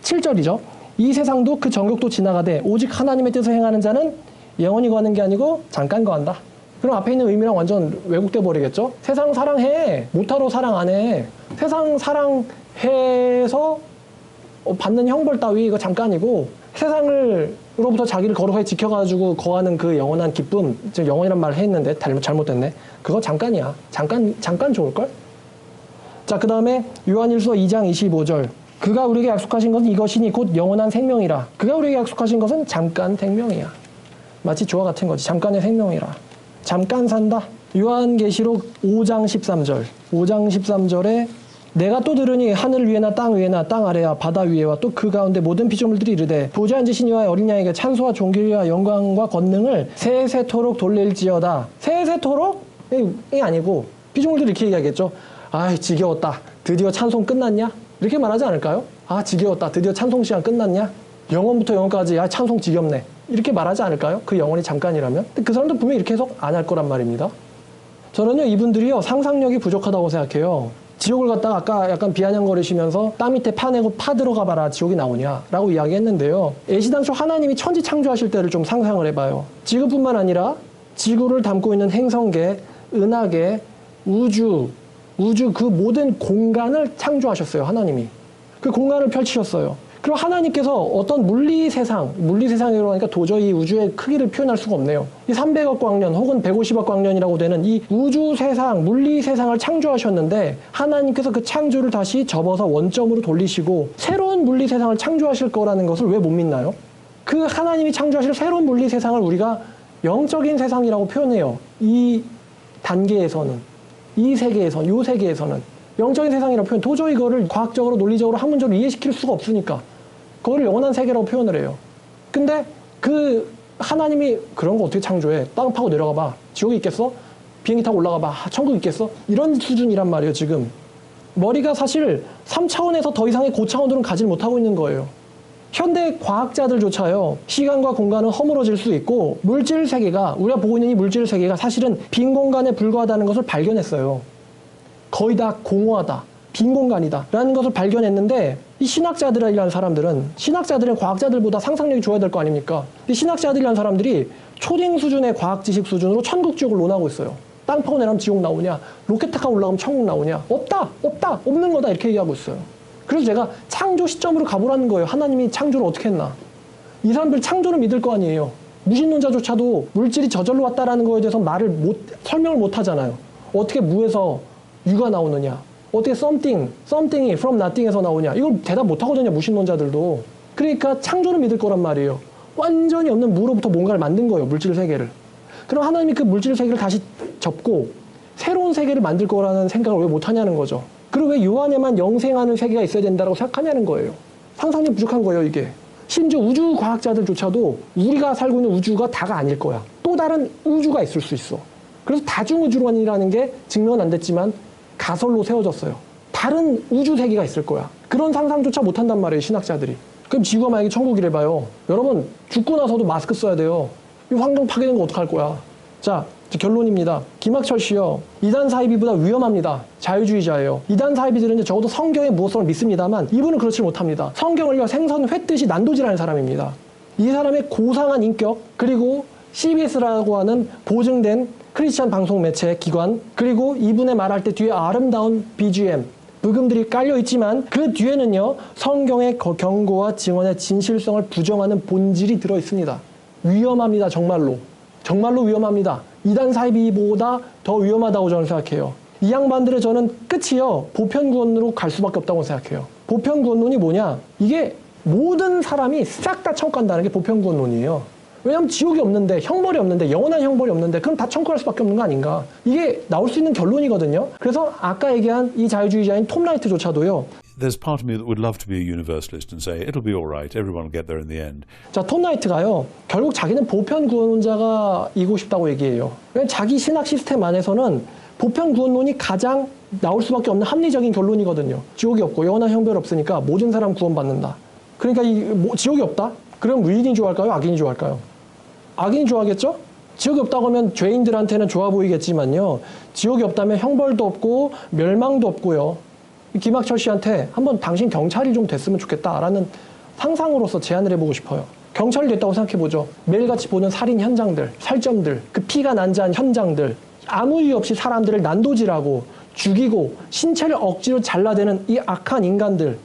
17절이죠. 이 세상도 그 정욕도 지나가되 오직 하나님의 뜻을 행하는 자는 영원히 거하는 게 아니고 잠깐 거한다. 그럼 앞에 있는 의미랑 완전 왜곡돼 버리겠죠? 세상 사랑해. 못하러 사랑 안 해. 세상 사랑해서 받는 형벌 따위 이거 잠깐이고, 세상으로부터 자기를 거룩하게 지켜가지고 거하는 그 영원한 기쁨, 지금 영원이란 말을 했는데 잘못됐네. 그거 잠깐이야. 잠깐 좋을걸? 자, 그 다음에 요한일서 2장 25절. 그가 우리에게 약속하신 것은 이것이니 곧 영원한 생명이라. 그가 우리에게 약속하신 것은 잠깐 생명이야. 마치 주와 같은 거지. 잠깐의 생명이라. 잠깐 산다. 요한계시록 5장 13절. 5장 13절에 내가 또 들으니 하늘 위에나 땅 위에나 땅 아래와 바다 위에와 또 그 가운데 모든 피조물들이 이르되 보좌 앉으신 이와 어린 양에게 찬소와 존귀와 영광과 권능을 세세토록 돌릴지어다. 세세토록? 이 아니고 피조물들이 이렇게 얘기하겠죠. 아이 지겨웠다. 드디어 찬송 끝났냐? 이렇게 말하지 않을까요? 아 지겨웠다. 드디어 찬송 시간 끝났냐? 영원부터 영원까지 아 찬송 지겹네. 이렇게 말하지 않을까요? 그 영원이 잠깐이라면? 근데 그 사람들 분명히 이렇게 해석 안 할 거란 말입니다. 저는요 이분들이요 상상력이 부족하다고 생각해요. 지옥을 갔다가 아까 약간 비아냥거리시면서 땅 밑에 파내고 파 들어가 봐라 지옥이 나오냐 라고 이야기했는데요. 애시당초 하나님이 천지 창조하실 때를 좀 상상을 해봐요. 지구뿐만 아니라 지구를 담고 있는 행성계, 은하계, 우주 그 모든 공간을 창조하셨어요. 하나님이. 그 공간을 펼치셨어요. 그리고 하나님께서 어떤 물리세상이라고 하니까 도저히 우주의 크기를 표현할 수가 없네요. 이 300억 광년 혹은 150억 광년이라고 되는 이 우주세상, 물리세상을 창조하셨는데 하나님께서 그 창조를 다시 접어서 원점으로 돌리시고 새로운 물리세상을 창조하실 거라는 것을 왜 못 믿나요? 그 하나님이 창조하실 새로운 물리세상을 우리가 영적인 세상이라고 표현해요. 이 단계에서는, 이 세계에서는, 요 세계에서는. 영적인 세상이라고 표현, 도저히 이거를 과학적으로, 논리적으로, 학문적으로 이해시킬 수가 없으니까 그거를 영원한 세계라고 표현을 해요. 근데 그 하나님이 그런 거 어떻게 창조해? 땅 파고 내려가 봐. 지옥이 있겠어? 비행기 타고 올라가 봐. 천국 있겠어? 이런 수준이란 말이에요, 지금. 머리가 사실 3차원에서 더 이상의 고차원들은 가지 못하고 있는 거예요. 현대 과학자들조차요, 시간과 공간은 허물어질 수 있고 물질 세계가, 우리가 보고 있는 이 물질 세계가 사실은 빈 공간에 불과하다는 것을 발견했어요. 거의 다 공허하다, 빈 공간이다 라는 것을 발견했는데 이 신학자들이라는 사람들은, 신학자들은 과학자들보다 상상력이 좋아야 될 거 아닙니까? 이 신학자들이라는 사람들이 초딩 수준의 과학 지식 수준으로 천국 지옥을 논하고 있어요. 땅 파고 내려면 지옥 나오냐, 로켓 타고 올라가면 천국 나오냐, 없다 없는 거다 이렇게 얘기하고 있어요. 그래서 제가 창조 시점으로 가보라는 거예요. 하나님이 창조를 어떻게 했나. 이 사람들 창조를 믿을 거 아니에요. 무신론자조차도 물질이 저절로 왔다라는 거에 대해서 설명을 못 하잖아요. 어떻게 무에서 유가 나오느냐, 어떻게 something이 from nothing에서 나오냐, 이걸 대답 못 하거든요, 무신론자들도. 그러니까 창조를 믿을 거란 말이에요. 완전히 없는 무로부터 뭔가를 만든 거예요, 물질 세계를. 그럼 하나님이 그 물질 세계를 다시 접고 새로운 세계를 만들 거라는 생각을 왜 못 하냐는 거죠. 그리고 왜 요한에만 영생하는 세계가 있어야 된다고 생각하냐는 거예요. 상상력 부족한 거예요, 이게. 심지어 우주 과학자들조차도 우리가 살고 있는 우주가 다가 아닐 거야. 또 다른 우주가 있을 수 있어. 그래서 다중우주론이라는 게 증명은 안 됐지만 가설로 세워졌어요. 다른 우주 세계가 있을 거야. 그런 상상조차 못한단 말이에요, 신학자들이. 그럼 지구가 만약에 천국이래 봐요. 여러분 죽고 나서도 마스크 써야 돼요. 이 환경 파괴된 거 어떡할 거야. 자, 결론입니다. 김학철 씨요. 이단 사이비보다 위험합니다. 자유주의자예요. 이단 사이비들은 이제 적어도 성경의 무엇을 믿습니다만 이분은 그렇지 못합니다. 성경을요 생선 횟듯이 난도질하는 사람입니다. 이 사람의 고상한 인격, 그리고 CBS라고 하는 보증된 크리스찬 방송 매체 기관, 그리고 이분의 말할 때 뒤에 아름다운 BGM, 부금들이 깔려 있지만 그 뒤에는요 성경의 경고와 증언의 진실성을 부정하는 본질이 들어 있습니다. 위험합니다. 정말로 위험합니다. 이단 사이비보다 더 위험하다고 저는 생각해요. 이 양반들의 저는 끝이요 보편구원으로 갈 수밖에 없다고 생각해요. 보편구원론이 뭐냐, 이게 모든 사람이 싹 다 천국 간다는 게 보편구원론이에요. 왜냐하면 지옥이 없는데, 형벌이 없는데, 영원한 형벌이 없는데 그럼 다 천국 갈 수밖에 없는 거 아닌가. 이게 나올 수 있는 결론이거든요. 그래서 아까 얘기한 이 자유주의자인 톰 라이트조차도요. There's part of me that would love to be a universalist and say it'll be all right, everyone will get there in the end. 자, 톰 라이트가요 결국 자기는 보편구원론자가 이고 싶다고 얘기해요. 왜냐하면 자기 신학 시스템 안에서는 보편구원론이 가장 나올 수밖에 없는 합리적인 결론이거든요. 지옥이 없고 영원한 형벌 없으니까 모든 사람 구원받는다. 그러니까 지옥이 없다? 그럼 의인이 좋아할까요? 악인이 좋아할까요? 악인이 좋아하겠죠? 지옥이 없다고 하면 죄인들한테는 좋아 보이겠지만요. 지옥이 없다면 형벌도 없고 멸망도 없고요. 김학철 씨한테 한번 당신 경찰이 좀 됐으면 좋겠다라는 상상으로서 제안을 해보고 싶어요. 경찰이 됐다고 생각해보죠. 매일같이 보는 살인 현장들, 살점들, 그 피가 난자한 현장들, 아무 이유 없이 사람들을 난도질하고 죽이고 신체를 억지로 잘라대는 이 악한 인간들,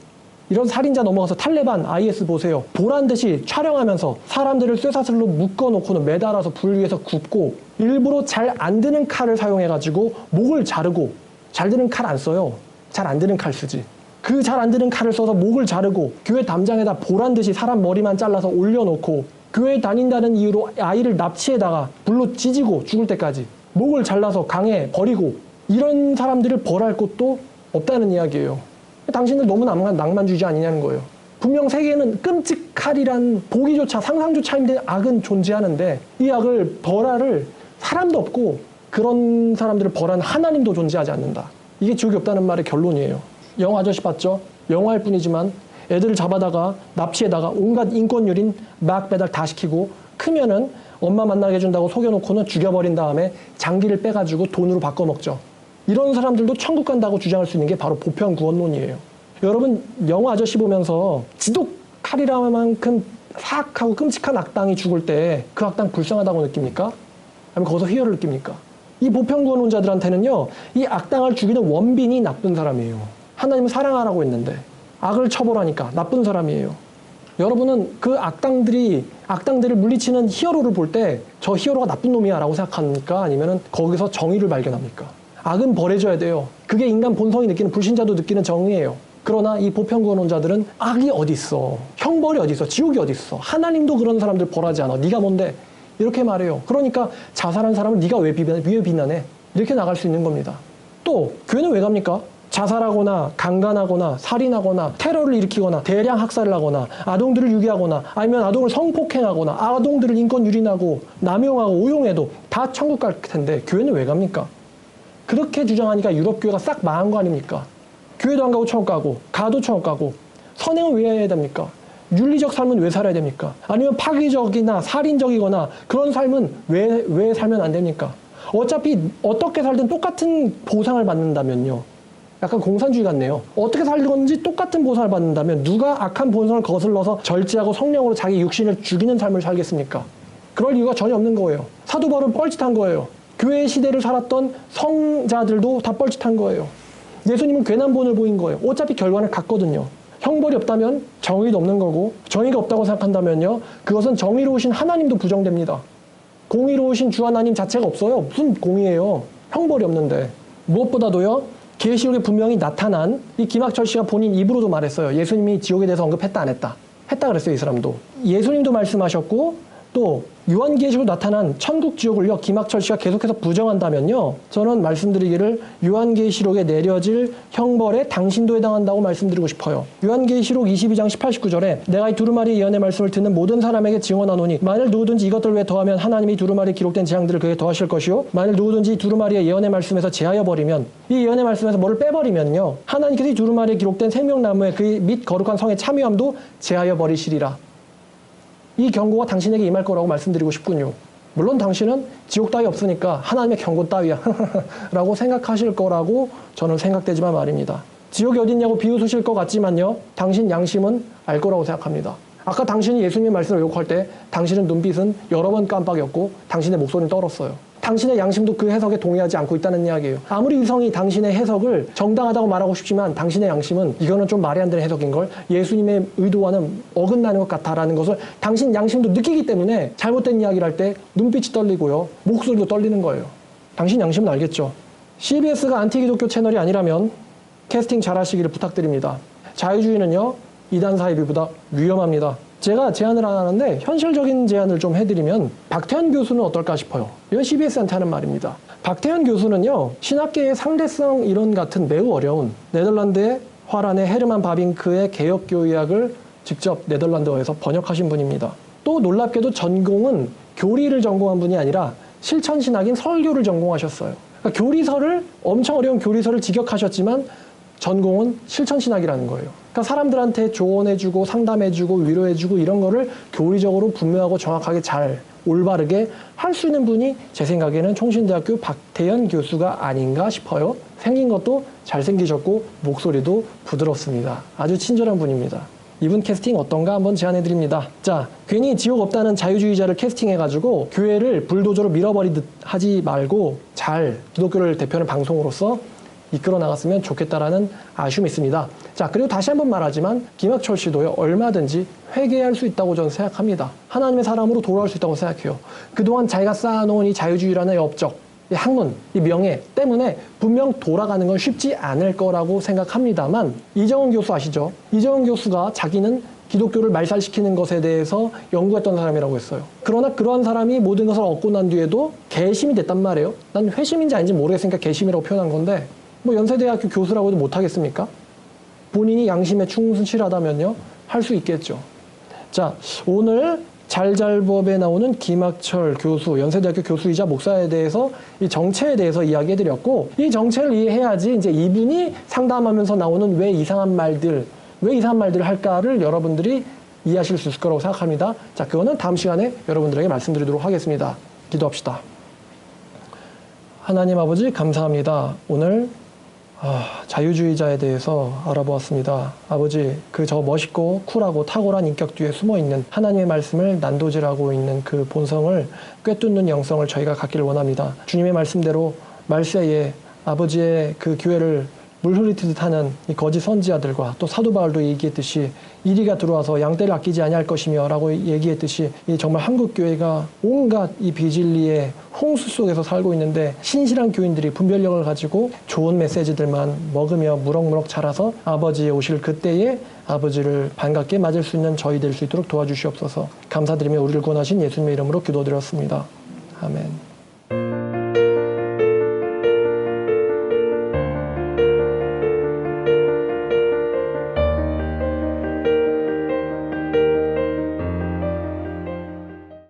이런 살인자 넘어가서 탈레반, IS 보세요. 보란듯이 촬영하면서 사람들을 쇠사슬로 묶어놓고는 매달아서 불 위에서 굽고 일부러 잘 안 드는 칼을 사용해가지고 목을 자르고, 잘 드는 칼 안 써요. 잘 안 드는 칼 쓰지. 그 잘 안 드는 칼을 써서 목을 자르고 교회 담장에다 보란듯이 사람 머리만 잘라서 올려놓고 교회 다닌다는 이유로 아이를 납치에다가 불로 찢고 죽을 때까지 목을 잘라서 강에 버리고, 이런 사람들을 벌할 곳도 없다는 이야기예요. 당신들 너무 낭만주의자 아니냐는 거예요. 분명 세계에는 끔찍하리란 보기조차 상상조차 힘든 악은 존재하는데 이 악을 벌할 사람도 없고 그런 사람들을 벌하는 하나님도 존재하지 않는다. 이게 지옥이 없다는 말의 결론이에요. 영화 아저씨 봤죠? 영화일 뿐이지만 애들을 잡아다가 납치에다가 온갖 인권유린 막 배달 다 시키고 크면은 엄마 만나게 해준다고 속여놓고는 죽여버린 다음에 장기를 빼가지고 돈으로 바꿔먹죠. 이런 사람들도 천국 간다고 주장할 수 있는 게 바로 보편구원론이에요. 여러분 영화 아저씨 보면서 지독하리라만큼 사악하고 끔찍한 악당이 죽을 때 그 악당 불쌍하다고 느낍니까? 아니면 거기서 희열을 느낍니까? 이 보편구원론자들한테는요 이 악당을 죽이는 원빈이 나쁜 사람이에요. 하나님은 사랑하라고 했는데 악을 처벌하니까 나쁜 사람이에요. 여러분은 그 악당들을 물리치는 히어로를 볼 때 저 히어로가 나쁜 놈이야 라고 생각합니까? 아니면 거기서 정의를 발견합니까? 악은 벌해져야 돼요. 그게 인간 본성이 느끼는, 불신자도 느끼는 정의예요. 그러나 이 보편구원론자들은 악이 어디 있어? 형벌이 어디 있어? 지옥이 어디 있어? 하나님도 그런 사람들 벌하지 않아. 네가 뭔데? 이렇게 말해요. 그러니까 자살한 사람을 네가 왜 비난해? 이렇게 나갈 수 있는 겁니다. 또 교회는 왜 갑니까? 자살하거나 강간하거나 살인하거나 테러를 일으키거나 대량 학살을 하거나 아동들을 유기하거나 아니면 아동을 성폭행하거나 아동들을 인권 유린하고 남용하고 오용해도 다 천국 갈 텐데 교회는 왜 갑니까? 그렇게 주장하니까 유럽 교회가 싹 망한 거 아닙니까? 교회도 안 가고 천국 가고 가도 천국 가고 선행은 왜 해야 됩니까? 윤리적 삶은 왜 살아야 됩니까? 아니면 파괴적이나 살인적이거나 그런 삶은 왜 살면 안 됩니까? 어차피 어떻게 살든 똑같은 보상을 받는다면요. 약간 공산주의 같네요. 어떻게 살건지 똑같은 보상을 받는다면 누가 악한 본성을 거슬러서 절제하고 성령으로 자기 육신을 죽이는 삶을 살겠습니까? 그럴 이유가 전혀 없는 거예요. 사도 바울은 뻘짓한 거예요. 교회 시대를 살았던 성자들도 다 뻘짓한 거예요. 예수님은 괜한 본을 보인 거예요. 어차피 결과는 같거든요. 형벌이 없다면 정의도 없는 거고 정의가 없다고 생각한다면요. 그것은 정의로우신 하나님도 부정됩니다. 공의로우신 주 하나님 자체가 없어요. 무슨 공의예요. 형벌이 없는데. 무엇보다도요. 계시록에 분명히 나타난 이 김학철 씨가 본인 입으로도 말했어요. 예수님이 지옥에 대해서 언급했다 안 했다. 했다 그랬어요. 이 사람도. 예수님도 말씀하셨고 또 요한계시로 나타난 천국 지옥을요 김학철 씨가 계속해서 부정한다면요, 저는 말씀드리기를 요한계시록에 내려질 형벌에 당신도 해당한다고 말씀드리고 싶어요. 요한계시록 22장 18, 19절에 내가 이 두루마리 예언의 말씀을 듣는 모든 사람에게 증언하노니 만일 누구든지 이것들 외에 더하면 하나님이 두루마리에 기록된 재앙들을 그에게 더하실 것이요 만일 누구든지 이 두루마리의 예언의 말씀에서 제하여 버리면, 이 예언의 말씀에서 뭐를 빼버리면요 하나님께서 이 두루마리에 기록된 생명나무의 그 및 거룩한 성의 참여함도 제하여 버리시리라. 이 경고가 당신에게 임할 거라고 말씀드리고 싶군요. 물론 당신은 지옥 따위 없으니까 하나님의 경고 따위야 라고 생각하실 거라고 저는 생각되지만 말입니다. 지옥이 어딨냐고 비웃으실 것 같지만요, 당신 양심은 알 거라고 생각합니다. 아까 당신이 예수님의 말씀을 욕할 때 당신은 눈빛은 여러 번 깜빡였고 당신의 목소리는 떨었어요. 당신의 양심도 그 해석에 동의하지 않고 있다는 이야기예요. 아무리 이성이 당신의 해석을 정당하다고 말하고 싶지만 당신의 양심은 이거는 좀 말이 안 되는 해석인걸, 예수님의 의도와는 어긋나는 것 같다라는 것을 당신 양심도 느끼기 때문에 잘못된 이야기를 할 때 눈빛이 떨리고요, 목소리도 떨리는 거예요. 당신 양심은 알겠죠? CBS가 안티기독교 채널이 아니라면 캐스팅 잘 하시기를 부탁드립니다. 자유주의는요 이단 사이비보다 위험합니다. 제가 제안을 안 하는데 현실적인 제안을 좀 해드리면 박태현 교수는 어떨까 싶어요. 이건 CBS한테 하는 말입니다. 박태현 교수는요 신학계의 상대성 이론 같은 매우 어려운 네덜란드의 화란의 헤르만 바빙크의 개혁교의학을 직접 네덜란드어에서 번역하신 분입니다. 또 놀랍게도 전공은 교리를 전공한 분이 아니라 실천신학인 설교를 전공하셨어요. 그러니까 교리서를, 엄청 어려운 교리서를 직역하셨지만 전공은 실천신학이라는 거예요. 그러니까 사람들한테 조언해주고 상담해주고 위로해주고 이런 거를 교리적으로 분명하고 정확하게 잘 올바르게 할 수 있는 분이 제 생각에는 총신대학교 박태현 교수가 아닌가 싶어요. 생긴 것도 잘생기셨고 목소리도 부드럽습니다. 아주 친절한 분입니다. 이분 캐스팅 어떤가 한번 제안해드립니다. 자, 괜히 지옥 없다는 자유주의자를 캐스팅해가지고 교회를 불도저로 밀어버리듯 하지 말고 잘 기독교를 대표하는 방송으로서 이끌어 나갔으면 좋겠다라는 아쉬움이 있습니다. 자, 그리고 다시 한번 말하지만 김학철 씨도요 얼마든지 회개할 수 있다고 저는 생각합니다. 하나님의 사람으로 돌아올 수 있다고 생각해요. 그동안 자기가 쌓아놓은 이 자유주의라는 이 업적, 이 학문, 이 명예 때문에 분명 돌아가는 건 쉽지 않을 거라고 생각합니다만, 이정훈 교수 아시죠? 이정훈 교수가 자기는 기독교를 말살시키는 것에 대해서 연구했던 사람이라고 했어요. 그러나 그러한 사람이 모든 것을 얻고 난 뒤에도 개심이 됐단 말이에요. 난 회심인지 아닌지 모르겠으니까 개심이라고 표현한 건데, 뭐 연세대학교 교수라고도 못하겠습니까? 본인이 양심에 충실하다면요 할 수 있겠죠. 자, 오늘 잘잘법에 나오는 김학철 교수, 연세대학교 교수이자 목사에 대해서 이 정체에 대해서 이야기해드렸고, 이 정체를 이해해야지 이제 이분이 상담하면서 나오는 왜 이상한 말들을 할까를 여러분들이 이해하실 수 있을 거라고 생각합니다. 자, 그거는 다음 시간에 여러분들에게 말씀드리도록 하겠습니다. 기도합시다. 하나님 아버지 감사합니다. 오늘 자유주의자에 대해서 알아보았습니다. 아버지, 그 저 멋있고 쿨하고 탁월한 인격 뒤에 숨어있는 하나님의 말씀을 난도질하고 있는 그 본성을 꿰뚫는 영성을 저희가 갖기를 원합니다. 주님의 말씀대로 말세에 아버지의 그 교회를 물 흐리듯 하는 이 거짓 선지자들과 또 사도 바울도 얘기했듯이 이리가 들어와서 양떼를 아끼지 아니할 것이며 라고 얘기했듯이 이 정말 한국교회가 온갖 이 비진리의 홍수 속에서 살고 있는데, 신실한 교인들이 분별력을 가지고 좋은 메시지들만 먹으며 무럭무럭 자라서 아버지의 오실 그때에 아버지를 반갑게 맞을 수 있는 저희 될 수 있도록 도와주시옵소서. 감사드리며 우리를 구원하신 예수님의 이름으로 기도드렸습니다. 아멘.